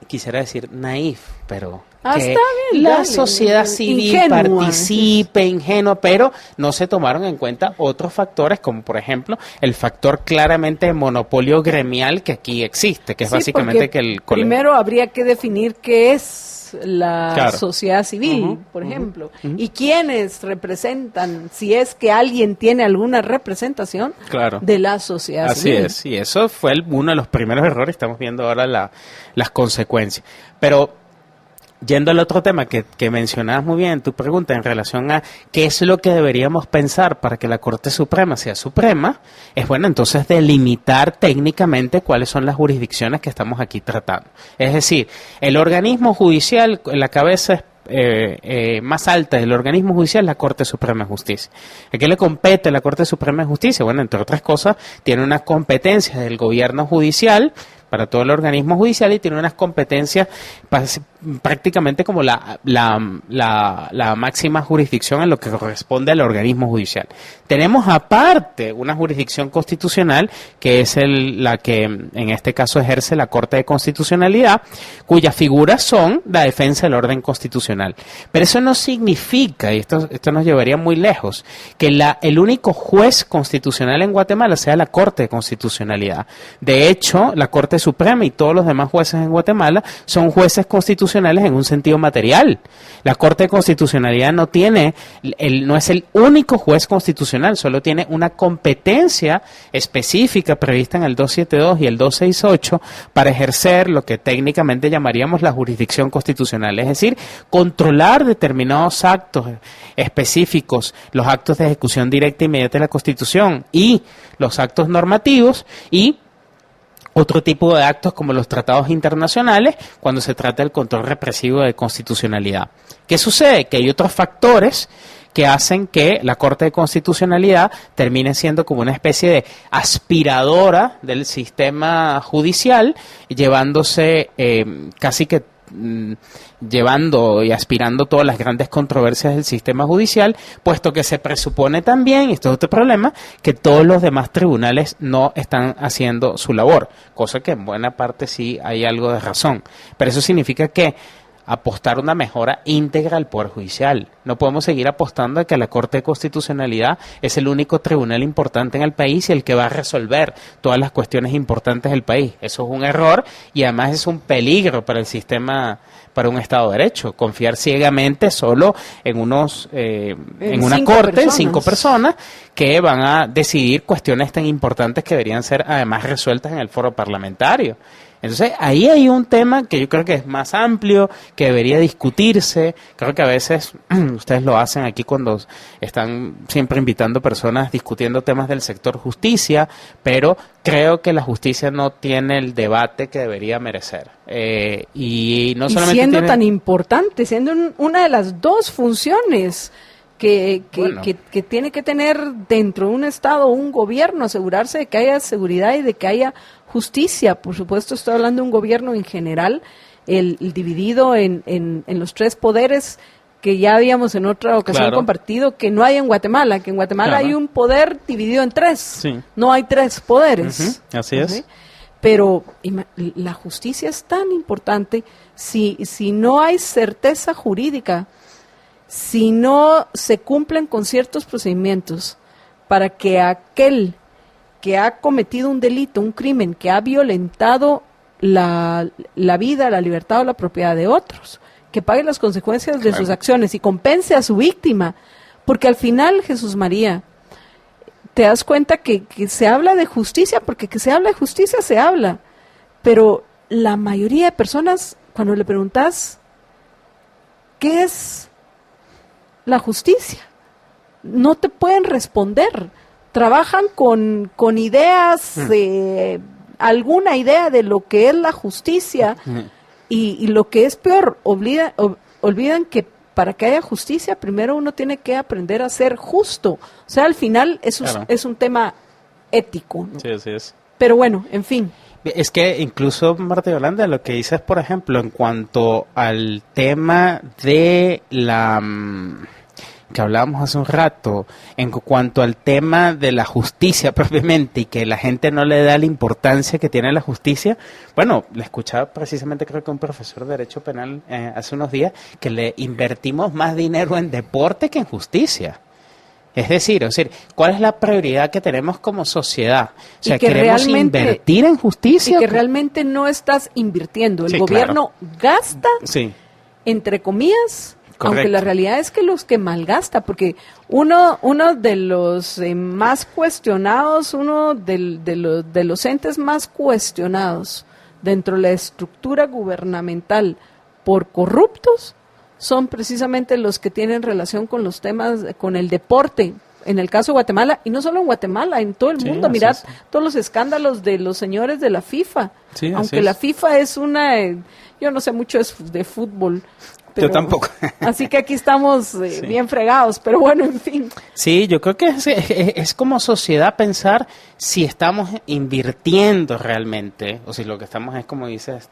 S6: quisiera decir naif, pero que
S2: está bien,
S6: la
S2: dale,
S6: sociedad civil
S2: ingenua,
S6: participe, ingenua, pero no se tomaron en cuenta otros factores, como por ejemplo el factor claramente de monopolio gremial que aquí existe, que es
S2: Sí,
S6: básicamente
S2: porque
S6: que el
S2: primero habría que definir qué es la
S6: Claro.
S2: sociedad civil,
S6: Ujú,
S2: por
S6: ujú,
S2: ejemplo,
S6: ujú.
S2: y quiénes representan, si es que alguien tiene alguna representación
S6: Claro.
S2: de la sociedad
S6: Así
S2: civil.
S6: es, y eso fue uno de los primeros errores, estamos viendo ahora las consecuencias. Pero yendo al otro tema que mencionabas muy bien en tu pregunta en relación a qué es lo que deberíamos pensar para que la Corte Suprema sea suprema, es bueno entonces delimitar técnicamente cuáles son las jurisdicciones que estamos aquí tratando. Es decir, el organismo judicial, la cabeza más alta del organismo judicial, la Corte Suprema de Justicia. ¿A qué le compete a la Corte Suprema de Justicia? Bueno, entre otras cosas, tiene unas competencias del gobierno judicial para todo el organismo judicial y tiene unas competencias prácticamente como la máxima jurisdicción en lo que corresponde al organismo judicial. Tenemos aparte una jurisdicción constitucional que es la que en este caso ejerce la Corte de Constitucionalidad, cuyas figuras son la defensa del orden constitucional. Pero eso no significa, y esto nos llevaría muy lejos, que el único juez constitucional en Guatemala sea la Corte de Constitucionalidad. De hecho, la Corte Suprema y todos los demás jueces en Guatemala son jueces constitucionales en un sentido material. La Corte de Constitucionalidad no es el único juez constitucional, solo tiene una competencia específica prevista en el 272 y el 268 para ejercer lo que técnicamente llamaríamos la jurisdicción constitucional, es decir, controlar determinados actos específicos, los actos de ejecución directa e inmediata de la Constitución y los actos normativos y otro tipo de actos como los tratados internacionales cuando se trata del control represivo de constitucionalidad. ¿Qué sucede? Que hay otros factores que hacen que la Corte de Constitucionalidad termine siendo como una especie de aspiradora del sistema judicial, llevándose casi que llevando y aspirando todas las grandes controversias del sistema judicial, puesto que se presupone también, y esto es otro problema, que todos los demás tribunales no están haciendo su labor, cosa que en buena parte sí hay algo de razón, pero eso significa que apostar una mejora íntegra al Poder Judicial. No podemos seguir apostando a que la Corte de Constitucionalidad es el único tribunal importante en el país y el que va a resolver todas las cuestiones importantes del país. Eso es un error y además es un peligro para el sistema, para un Estado de Derecho. Confiar ciegamente solo en una corte, en 5 personas, que van a decidir cuestiones tan importantes que deberían ser además resueltas en el foro parlamentario. Entonces, ahí hay un tema que yo creo que es más amplio, que debería discutirse. Creo que a veces ustedes lo hacen aquí cuando están siempre invitando personas discutiendo temas del sector justicia, pero creo que la justicia no tiene el debate que debería merecer. Y no solamente
S2: siendo
S6: tiene...
S2: tan importante, siendo una de las dos funciones que tiene que tener dentro de un Estado un gobierno, asegurarse de que haya seguridad y de que haya justicia. Por supuesto, estoy hablando de un gobierno en general, el dividido en los tres poderes que ya habíamos en otra ocasión compartido, que no hay en Guatemala, que en Guatemala hay un poder dividido en tres,
S6: Sí.
S2: no hay tres poderes.
S6: Así es.
S2: Pero la justicia es tan importante, si no hay certeza jurídica, si no se cumplen con ciertos procedimientos para que aquel que ha cometido un delito, un crimen, que ha violentado la vida, la libertad o la propiedad de otros, que pague las consecuencias de sus acciones y compense a su víctima, porque al final, Jesús María, te das cuenta que se habla de justicia, porque que se habla de justicia se habla, pero la mayoría de personas, cuando le preguntas ¿qué es la justicia?, no te pueden responder. Trabajan con ideas, alguna idea de lo que es la justicia, y lo que es peor, olvidan que para que haya justicia, primero uno tiene que aprender a ser justo. O sea, al final eso es un tema ético, ¿no?
S6: Sí, así es.
S2: Pero bueno, en fin.
S6: Es que incluso, Marta Yolanda, lo que dices, por ejemplo, en cuanto al tema de la... que hablábamos hace un rato, en cuanto al tema de la justicia propiamente y que la gente no le da la importancia que tiene la justicia, bueno, le escuchaba precisamente creo que un profesor de Derecho Penal hace unos días que le invertimos más dinero en deporte que en justicia. Es decir, ¿cuál es la prioridad que tenemos como sociedad? O sea, ¿queremos invertir en justicia?
S2: Y que realmente no estás invirtiendo. El gobierno gasta, entre comillas. Correcto. Aunque la realidad es que los que malgasta, porque uno de los más cuestionados, uno de los entes más cuestionados dentro de la estructura gubernamental por corruptos, son precisamente los que tienen relación con los temas, con el deporte, en el caso de Guatemala, y no solo en Guatemala, en todo el mundo. Mirad todos los escándalos de los señores de la FIFA, aunque la FIFA es yo no sé mucho de fútbol, pero,
S6: yo tampoco.
S2: Así que aquí estamos bien fregados, pero bueno, en fin.
S6: Sí, yo creo que es como sociedad pensar si estamos invirtiendo realmente, o si lo que estamos es, como dices,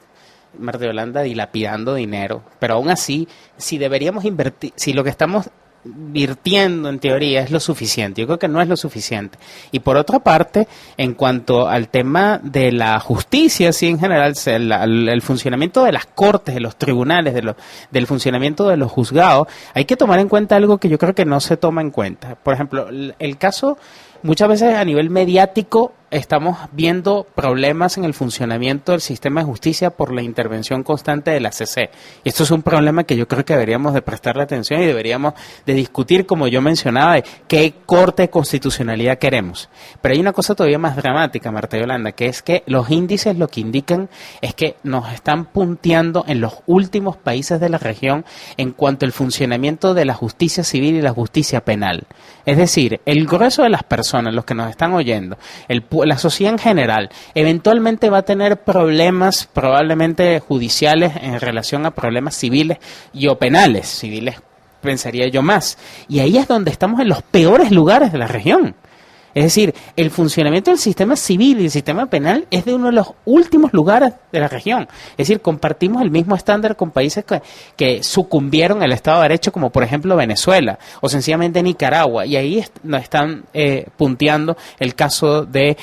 S6: Marta Yolanda, dilapidando dinero. Pero aún así, si deberíamos invertir, si lo que estamos invirtiendo en teoría es lo suficiente, yo creo que no es lo suficiente. Y por otra parte, en cuanto al tema de la justicia, sí, en general, el funcionamiento de las cortes, de los tribunales, del funcionamiento de los juzgados, hay que tomar en cuenta algo que yo creo que no se toma en cuenta. Por ejemplo, el caso, muchas veces a nivel mediático estamos viendo problemas en el funcionamiento del sistema de justicia por la intervención constante de la CC. Y esto es un problema que yo creo que deberíamos de prestarle atención y deberíamos de discutir, como yo mencionaba, de qué corte de constitucionalidad queremos. Pero hay una cosa todavía más dramática, Marta Yolanda, que es que los índices lo que indican es que nos están punteando en los últimos países de la región en cuanto al funcionamiento de la justicia civil y la justicia penal. Es decir, el grueso de las personas, los que nos están oyendo, la sociedad en general, eventualmente va a tener problemas probablemente judiciales en relación a problemas civiles y o penales, civiles pensaría yo más. Y ahí es donde estamos en los peores lugares de la región. Es decir, el funcionamiento del sistema civil y el sistema penal es de uno de los últimos lugares de la región. Es decir, compartimos el mismo estándar con países que sucumbieron al Estado de Derecho, como por ejemplo Venezuela o sencillamente Nicaragua. Y ahí nos están punteando el caso de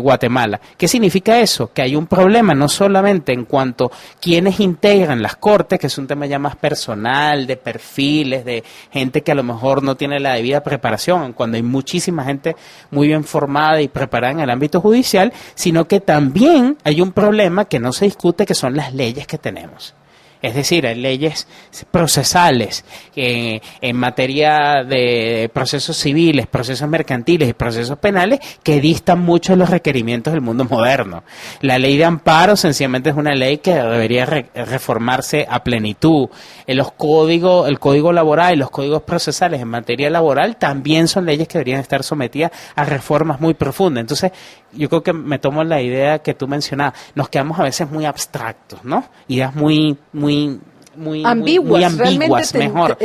S6: Guatemala. ¿Qué significa eso? Que hay un problema no solamente en cuanto a quienes integran las cortes, que es un tema ya más personal, de perfiles, de gente que a lo mejor no tiene la debida preparación, cuando hay muchísima gente muy bien formada y preparada en el ámbito judicial, sino que también hay un problema que no se discute, que son las leyes que tenemos. Es decir, hay leyes procesales en materia de procesos civiles, procesos mercantiles y procesos penales que distan mucho de los requerimientos del mundo moderno. La ley de amparo sencillamente es una ley que debería reformarse a plenitud. El código laboral y los códigos procesales en materia laboral también son leyes que deberían estar sometidas a reformas muy profundas. Entonces, yo creo que me tomo la idea que tú mencionabas. Nos quedamos a veces muy abstractos, ¿no? Ideas muy ambiguas,
S2: realmente
S6: mejor.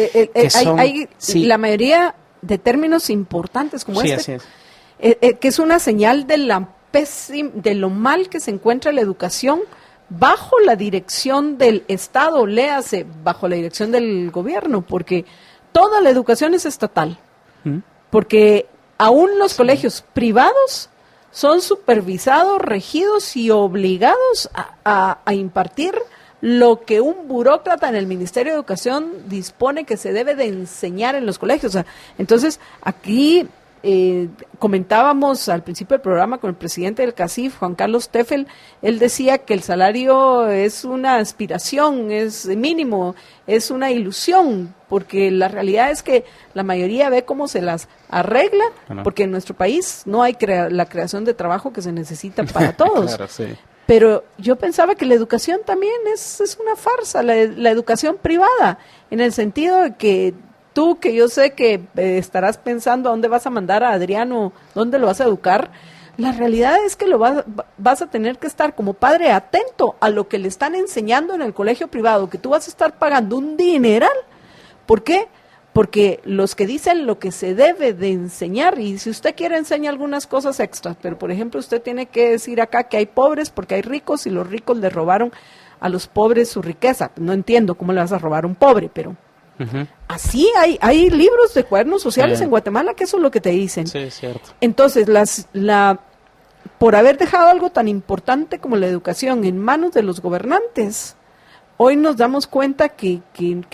S2: Sí. La mayoría de términos importantes como
S6: sí,
S2: este,
S6: así es.
S2: Que es una señal de de lo mal que se encuentra la educación bajo la dirección del Estado, léase, bajo la dirección del gobierno, porque toda la educación es estatal, porque aún los colegios privados son supervisados, regidos y obligados a impartir lo que un burócrata en el Ministerio de Educación dispone que se debe de enseñar en los colegios. O sea, entonces, aquí comentábamos al principio del programa con el presidente del CACIF, Juan Carlos Teffel. Él decía que el salario es una aspiración, es mínimo, es una ilusión, porque la realidad es que la mayoría ve cómo se las arregla, porque en nuestro país no hay la creación de trabajo que se necesita para todos.
S6: Claro, sí.
S2: Pero yo pensaba que la educación también es una farsa, la educación privada, en el sentido de que tú, que yo sé que estarás pensando a dónde vas a mandar a Adriano, dónde lo vas a educar, la realidad es que vas a tener que estar como padre atento a lo que le están enseñando en el colegio privado, que tú vas a estar pagando un dineral. ¿Por qué? Porque los que dicen lo que se debe de enseñar, y si usted quiere enseñar algunas cosas extras, pero por ejemplo usted tiene que decir acá que hay pobres porque hay ricos y los ricos le robaron a los pobres su riqueza. No entiendo cómo le vas a robar a un pobre, pero así hay libros de cuadernos sociales en Guatemala que eso es lo que te dicen.
S6: Sí, es cierto.
S2: Entonces, por haber dejado algo tan importante como la educación en manos de los gobernantes, hoy nos damos cuenta que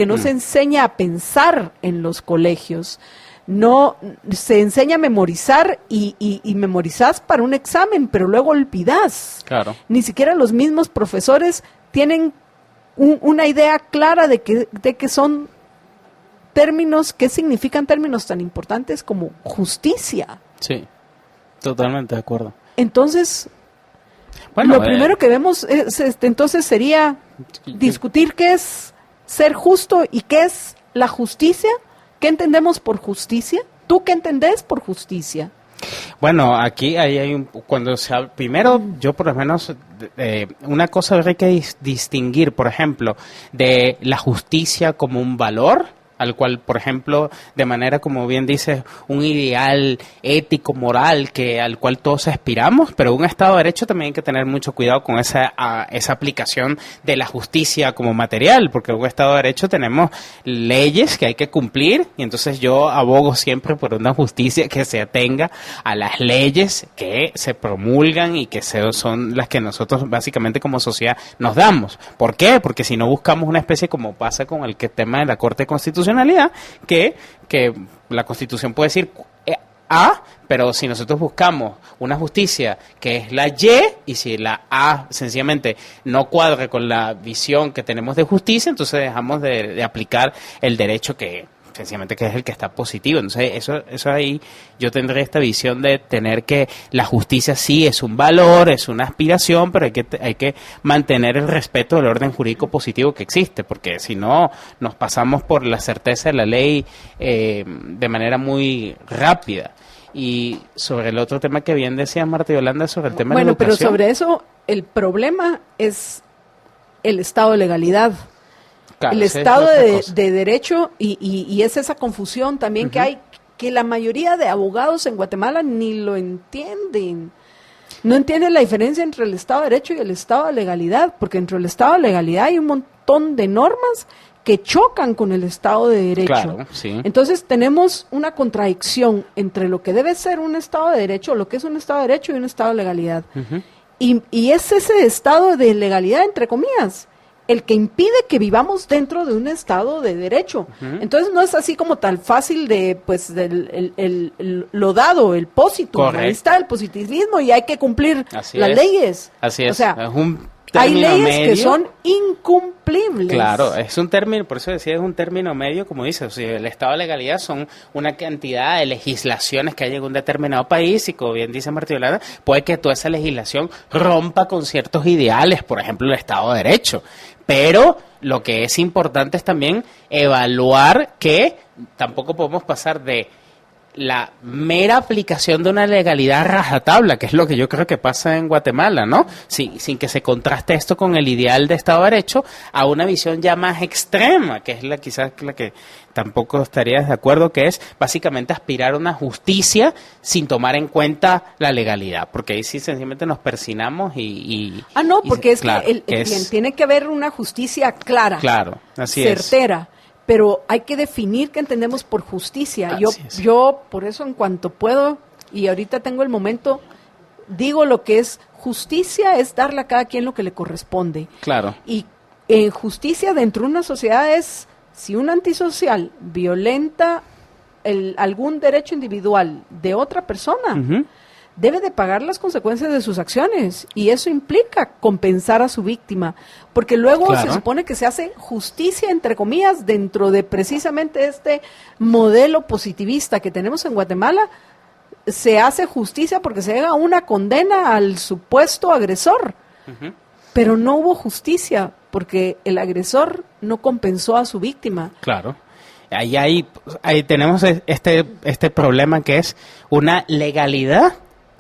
S2: no se enseña a pensar en los colegios. No se enseña a memorizar y memorizás para un examen, pero luego olvidás.
S6: Claro.
S2: Ni siquiera los mismos profesores tienen una idea clara de que son términos, qué significan términos tan importantes como justicia.
S6: Sí, totalmente de acuerdo.
S2: Entonces,
S6: bueno,
S2: lo primero que vemos entonces sería discutir qué es ser justo y qué es la justicia. ¿Qué entendemos por justicia? ¿Tú qué entendés por justicia?
S6: Bueno, aquí primero yo por lo menos una cosa hay que distinguir, por ejemplo, de la justicia como un valor, al cual, por ejemplo, de manera, como bien dices, un ideal ético, moral, al cual todos aspiramos, pero un Estado de Derecho también hay que tener mucho cuidado con esa aplicación de la justicia como material, porque en un Estado de Derecho tenemos leyes que hay que cumplir, y entonces yo abogo siempre por una justicia que se atenga a las leyes que se promulgan y que son las que nosotros básicamente como sociedad nos damos. ¿Por qué? Porque si no buscamos una especie, como pasa con el tema de la Corte Constitucional, que la Constitución puede decir A, pero si nosotros buscamos una justicia que es la Y si la A sencillamente no cuadra con la visión que tenemos de justicia, entonces dejamos de aplicar el derecho que sencillamente que es el que está positivo. Entonces eso ahí yo tendré esta visión de tener que la justicia sí es un valor, es una aspiración, pero hay que mantener el respeto del orden jurídico positivo que existe, porque si no nos pasamos por la certeza de la ley de manera muy rápida. Y sobre el otro tema que bien decía Marta Yolanda, sobre el tema de la educación.
S2: Bueno, pero sobre eso el problema es el estado de legalidad. Claro, el Estado de Derecho y es esa confusión también que hay, que la mayoría de abogados en Guatemala ni lo entienden. No entienden la diferencia entre el Estado de Derecho y el Estado de legalidad, porque dentro del Estado de legalidad hay un montón de normas que chocan con el Estado de Derecho.
S6: Claro, sí.
S2: Entonces tenemos una contradicción entre lo que debe ser un Estado de Derecho, lo que es un Estado de Derecho y un Estado de legalidad. Y es ese Estado de legalidad, entre comillas, el que impide que vivamos dentro de un Estado de Derecho. Entonces no es así como tan fácil de, pues, lo dado, el pósito. Ahí está el positivismo y hay que cumplir las leyes.
S6: Así es.
S2: O sea,
S6: es un
S2: hay
S6: término
S2: leyes
S6: medio.
S2: que son incumplibles.
S6: Claro, es un término, por eso decía, es un término medio, como dices, o sea, el estado de legalidad son una cantidad de legislaciones que hay en un determinado país y, como bien dice Martí Yolanda, puede que toda esa legislación rompa con ciertos ideales, por ejemplo, el Estado de Derecho. Pero lo que es importante es también evaluar que tampoco podemos pasar de la mera aplicación de una legalidad a rajatabla, que es lo que yo creo que pasa en Guatemala, ¿no? Sin que se contraste esto con el ideal de Estado de Derecho, a una visión ya más extrema, que es quizás la que tampoco estarías de acuerdo, que es básicamente aspirar a una justicia sin tomar en cuenta la legalidad, porque ahí sí sencillamente nos persinamos
S2: No, porque es
S6: claro,
S2: que tiene que haber una justicia clara,
S6: claro, así es.
S2: certera. Pero hay que definir qué entendemos por justicia.
S6: Así es.
S2: Yo, por eso, en cuanto puedo, y ahorita tengo el momento, digo lo que es justicia, es darle a cada quien lo que le corresponde.
S6: Claro.
S2: Y justicia dentro de una sociedad es, si un antisocial violenta algún derecho individual de otra persona,
S6: Ujú.
S2: debe de pagar las consecuencias de sus acciones, y eso implica compensar a su víctima, porque luego
S6: Claro.
S2: se supone que se hace justicia, entre comillas, dentro de precisamente este modelo positivista que tenemos en Guatemala. Se hace justicia porque se llega a una condena al supuesto agresor,
S6: Ujú.
S2: pero no hubo justicia porque el agresor no compensó a su víctima.
S6: Claro. Ahí tenemos este problema que es una legalidad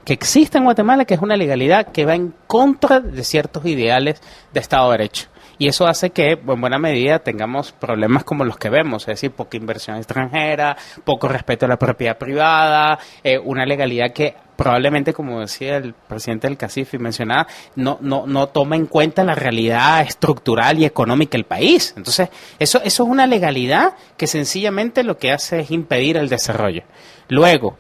S6: que existe en Guatemala, que es una legalidad que va en contra de ciertos ideales de Estado de Derecho. Y eso hace que, en buena medida, tengamos problemas como los que vemos, es decir, poca inversión extranjera, poco respeto a la propiedad privada, una legalidad que probablemente, como decía el presidente del CACIF y mencionaba, no toma en cuenta la realidad estructural y económica del país. Entonces, eso es una legalidad que sencillamente lo que hace es impedir el desarrollo. Luego,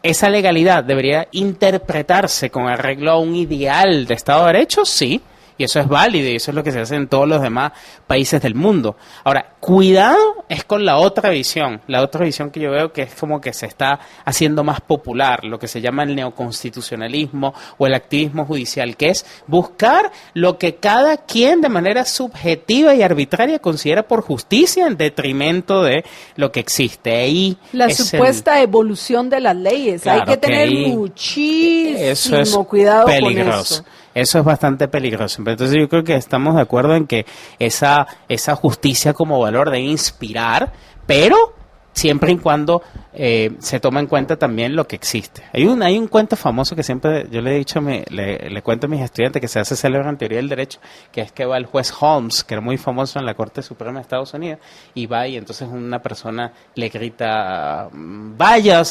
S6: ¿esa legalidad debería interpretarse con arreglo a un ideal de Estado de Derecho? Sí, y eso es válido, y eso es lo que se hace en todos los demás países del mundo. Ahora, cuidado es con la otra visión que yo veo que es como que se está haciendo más popular, lo que se llama el neoconstitucionalismo o el activismo judicial, que es buscar lo que cada quien de manera subjetiva y arbitraria considera por justicia en detrimento de lo que existe. Ahí
S2: La
S6: es
S2: supuesta evolución de las leyes.
S6: Claro,
S2: Hay que tener
S6: ahí
S2: muchísimo
S6: eso es
S2: cuidado
S6: peligroso.
S2: con eso.
S6: Eso es bastante peligroso. Pero entonces yo creo que estamos de acuerdo en que esa justicia como valor debe inspirar, pero siempre y cuando se toma en cuenta también lo que existe. Hay un cuento famoso que siempre yo le he dicho, le cuento a mis estudiantes, que se hace célebre en teoría del derecho, que es que va el juez Holmes, que era muy famoso en la Corte Suprema de Estados Unidos, y va y entonces una persona le grita, vaya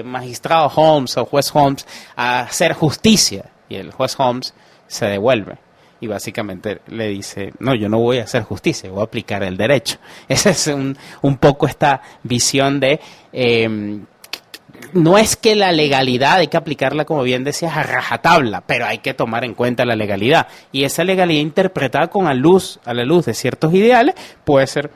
S6: magistrado Holmes o juez Holmes a hacer justicia, y el juez Holmes se devuelve y básicamente le dice, no, yo no voy a hacer justicia, voy a aplicar el derecho. Esa es un poco esta visión de, no es que la legalidad hay que aplicarla, como bien decías, a rajatabla, pero hay que tomar en cuenta la legalidad. Y esa legalidad interpretada a la luz de ciertos ideales puede ser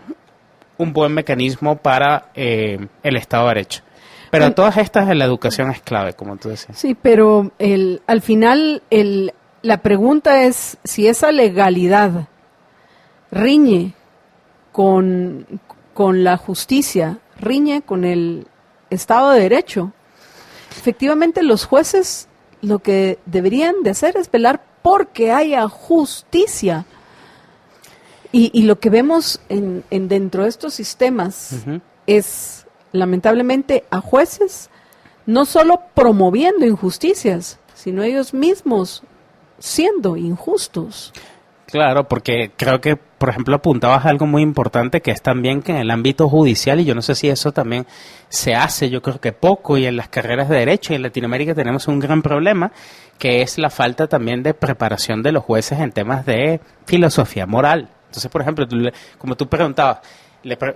S6: un buen mecanismo para el Estado de Derecho. Pero todas estas, la educación es clave, como tú decías.
S2: Sí, pero al final la pregunta es si esa legalidad riñe con la justicia, riñe con el Estado de Derecho. Efectivamente, los jueces lo que deberían de hacer es velar porque haya justicia. Y lo que vemos en dentro de estos sistemas
S6: Ujú.
S2: es, lamentablemente, a jueces no solo promoviendo injusticias, sino ellos mismos siendo injustos.
S6: Claro, porque creo que, por ejemplo, apuntabas a algo muy importante, que es también que en el ámbito judicial, y yo no sé si eso también se hace, yo creo que poco, y en las carreras de Derecho y en Latinoamérica tenemos un gran problema, que es la falta también de preparación de los jueces en temas de filosofía moral. Entonces, por ejemplo, como tú preguntabas,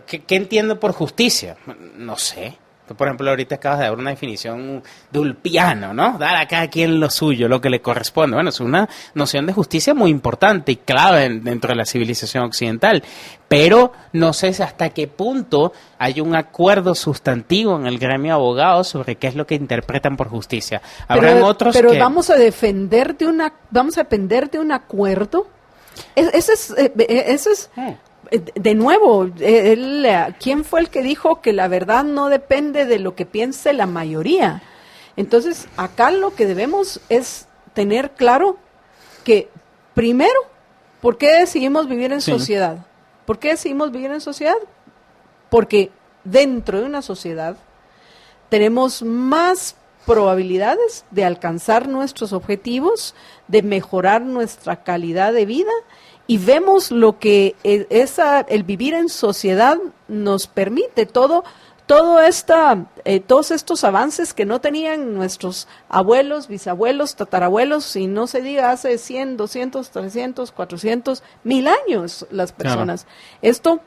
S6: ¿qué entiendo por justicia? No sé. Tú, por ejemplo, ahorita acabas de dar una definición dulpiana, ¿no? Dar a cada quien lo suyo, lo que le corresponde. Bueno, es una noción de justicia muy importante y clave dentro de la civilización occidental. Pero no sé hasta qué punto hay un acuerdo sustantivo en el gremio de abogados sobre qué es lo que interpretan por justicia. Habrán otros
S2: pero
S6: que...
S2: vamos a depender de un acuerdo Eso es de nuevo, ¿quién fue el que dijo que la verdad no depende de lo que piense la mayoría? Entonces, acá lo que debemos es tener claro que, primero, ¿por qué decidimos vivir en sociedad? ¿Por qué decidimos vivir en sociedad? Porque dentro de una sociedad tenemos más probabilidades de alcanzar nuestros objetivos, de mejorar nuestra calidad de vida, y vemos lo que el vivir en sociedad nos permite, todos estos avances que no tenían nuestros abuelos, bisabuelos, tatarabuelos, y no se diga hace 100, 200, 300, 400, 1000 años las personas. Claro.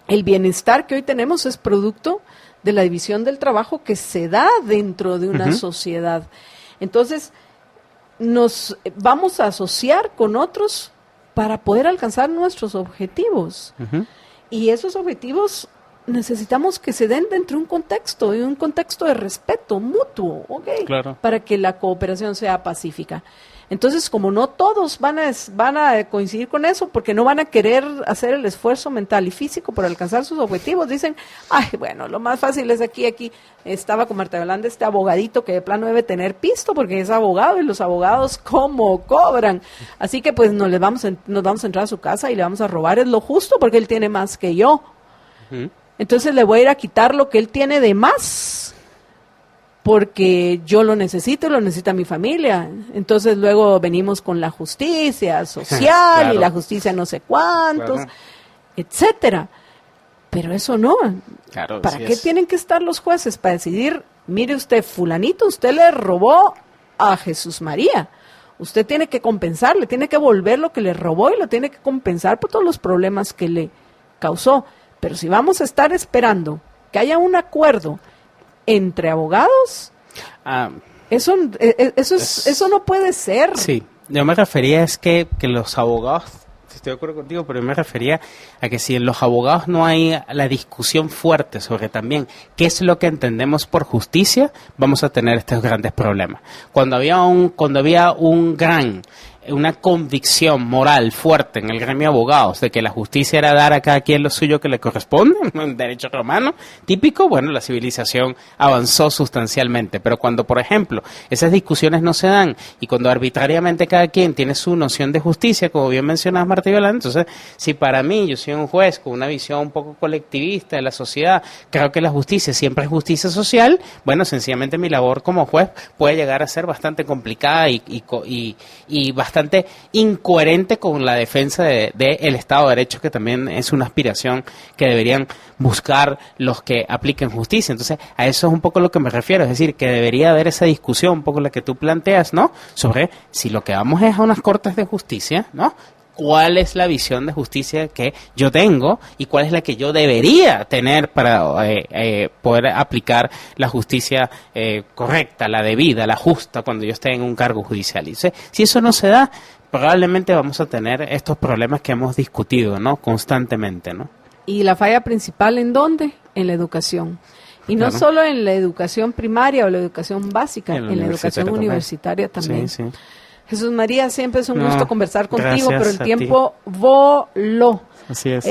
S2: El bienestar que hoy tenemos es producto de la división del trabajo que se da dentro de una sociedad. Entonces, nos vamos a asociar con otros para poder alcanzar nuestros objetivos. Y esos objetivos necesitamos que se den dentro de un contexto, y un contexto de respeto mutuo, ¿ok? Claro. Para que la cooperación sea pacífica. Entonces, como no todos van a coincidir con eso, porque no van a querer hacer el esfuerzo mental y físico por alcanzar sus objetivos, dicen, ay, bueno, lo más fácil es aquí estaba con Marta Yolanda, este abogadito que de plano debe tener pisto, porque es abogado, y los abogados, ¿cómo cobran? Así que, pues, nos vamos a entrar a su casa y le vamos a robar, es lo justo, porque él tiene más que yo. Entonces, le voy a ir a quitar lo que él tiene de más, porque yo lo necesito y lo necesita mi familia. Entonces luego venimos con la justicia social claro. Y la justicia no sé cuántos, claro. Etcétera. Pero eso no. Claro, ¿para qué tienen que estar los jueces? Para decidir, mire usted, fulanito, usted le robó a Jesús María. Usted tiene que compensarle, tiene que volver lo que le robó y lo tiene que compensar por todos los problemas que le causó. Pero si vamos a estar esperando que haya un acuerdo entre abogados, eso no puede ser. Sí, yo me refería es que los abogados, estoy de acuerdo contigo, pero yo me refería a que si en los abogados no hay la discusión fuerte sobre también qué es lo que entendemos por justicia, vamos a tener estos grandes problemas. Cuando había una convicción moral fuerte en el gremio de abogados de que la justicia era dar a cada quien lo suyo que le corresponde, un derecho romano típico, bueno, la civilización avanzó sustancialmente. Pero cuando, por ejemplo, esas discusiones no se dan y cuando arbitrariamente cada quien tiene su noción de justicia, como bien mencionabas, Marta Yolanda, entonces, si para mí, yo soy un juez con una visión un poco colectivista de la sociedad, creo que la justicia siempre es justicia social, bueno, sencillamente mi labor como juez puede llegar a ser bastante complicada y bastante incoherente con la defensa del Estado de Derecho, que también es una aspiración que deberían buscar los que apliquen justicia. Entonces, a eso es un poco lo que me refiero, es decir, que debería haber esa discusión, un poco la que tú planteas, ¿no? Sobre si lo que vamos es a unas cortes de justicia, ¿no? ¿Cuál es la visión de justicia que yo tengo y cuál es la que yo debería tener para poder aplicar la justicia correcta, la debida, la justa cuando yo esté en un cargo judicial? Y si eso no se da, probablemente vamos a tener estos problemas que hemos discutido, ¿no? Constantemente, ¿no? ¿Y la falla principal en dónde? En la educación. Y no solo en la educación primaria o la educación básica, en la educación universitaria también. Sí, sí. Jesús María, siempre es un gusto conversar contigo, pero el tiempo voló. Así es.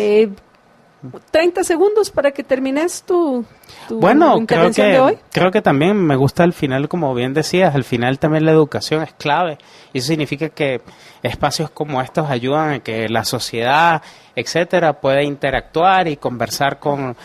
S2: 30 segundos para que termines tu intervención de hoy. Creo que también me gusta al final, como bien decías, al final también la educación es clave. Y eso significa que espacios como estos ayudan a que la sociedad, etcétera, pueda interactuar y conversar con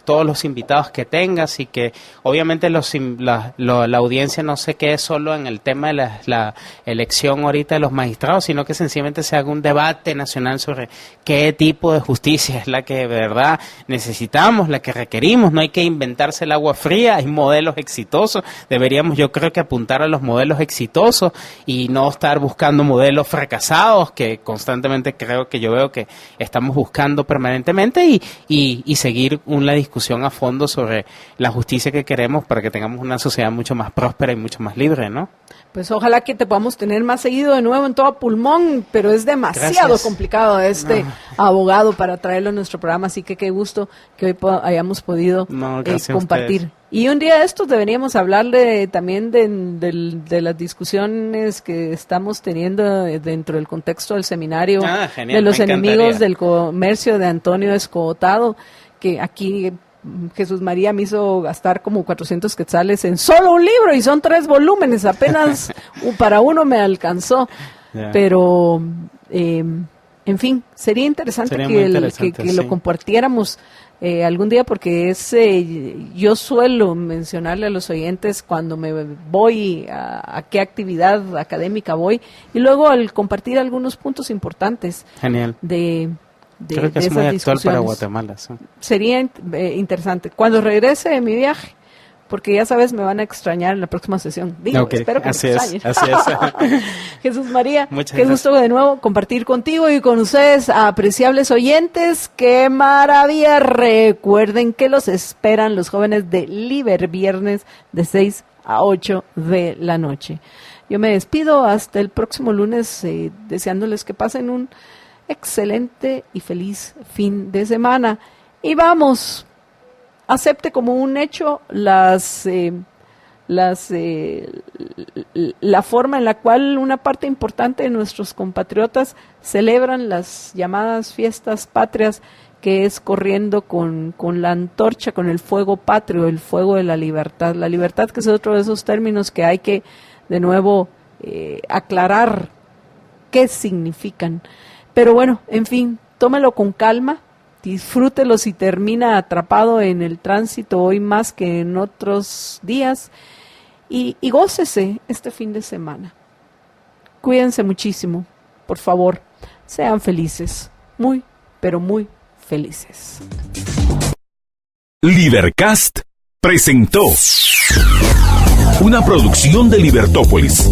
S2: todos los invitados que tengas, y que obviamente la audiencia no se quede solo en el tema de la elección ahorita de los magistrados, sino que sencillamente se haga un debate nacional sobre qué tipo de justicia es la que de verdad necesitamos, la que requerimos. No hay que inventarse el agua fría, hay modelos exitosos, deberíamos, yo creo, que apuntar a los modelos exitosos y no estar buscando modelos fracasados que constantemente yo veo que estamos buscando permanentemente, y seguir una discusión a fondo sobre la justicia que queremos para que tengamos una sociedad mucho más próspera y mucho más libre, ¿no? Pues ojalá que te podamos tener más seguido de nuevo en todo pulmón, pero es demasiado
S6: Gracias.
S2: complicado abogado para traerlo a nuestro programa, así que qué gusto que hoy hayamos podido
S6: No, gracias a
S2: compartir.
S6: ustedes.
S2: Y un día de estos deberíamos hablarle también de las discusiones que estamos teniendo dentro del contexto del seminario
S6: Genial,
S2: de los
S6: me encantaría.
S2: enemigos del comercio de Antonio Escotado, que aquí Jesús María me hizo gastar como 400 quetzales en solo un libro y son 3 volúmenes, apenas para uno me alcanzó,
S6: Ya.
S2: pero en fin, sería interesante
S6: Sería
S2: que,
S6: muy interesante,
S2: que lo
S6: sí.
S2: compartiéramos algún día, porque yo suelo mencionarle a los oyentes cuando me voy a qué actividad académica voy, y luego al compartir algunos puntos importantes
S6: Genial.
S2: de
S6: Creo que
S2: de
S6: es muy
S2: esas
S6: actual para
S2: discusiones.
S6: Guatemala. Sí.
S2: Sería interesante. Cuando regrese de mi viaje, porque ya sabes, me van a extrañar en la próxima sesión. Digo,
S6: Ok,
S2: espero que
S6: así
S2: me
S6: es,
S2: extrañen.
S6: así es.
S2: Jesús María,
S6: Muchas
S2: qué
S6: gracias.
S2: gusto de nuevo compartir contigo y con ustedes, apreciables oyentes. ¡Qué maravilla! Recuerden que los esperan los jóvenes de Liber Viernes de 6 a 8 de la noche. Yo me despido hasta el próximo lunes, deseándoles que pasen un excelente y feliz fin de semana. Y vamos, acepte como un hecho la forma en la cual una parte importante de nuestros compatriotas celebran las llamadas fiestas patrias, que es corriendo con la antorcha, con el fuego patrio, el fuego de la libertad. La libertad, que es otro de esos términos que hay que de nuevo aclarar qué significan. Pero bueno, en fin, tómelo con calma, disfrútelo si termina atrapado en el tránsito hoy más que en otros días, y gócese este fin de semana. Cuídense muchísimo, por favor, sean felices, muy, pero muy felices.
S1: Libercast presentó una producción de Libertópolis.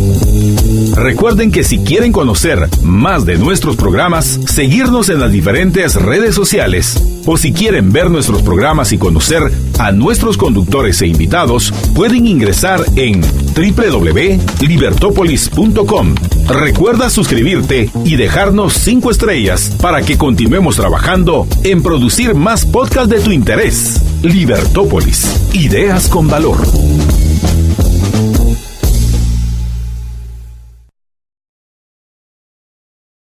S1: Recuerden que si quieren conocer más de nuestros programas, seguirnos en las diferentes redes sociales, o si quieren ver nuestros programas y conocer a nuestros conductores e invitados, pueden ingresar en www.libertopolis.com. Recuerda suscribirte y dejarnos 5 estrellas para que continuemos trabajando en producir más podcasts de tu interés. Libertópolis, ideas con valor.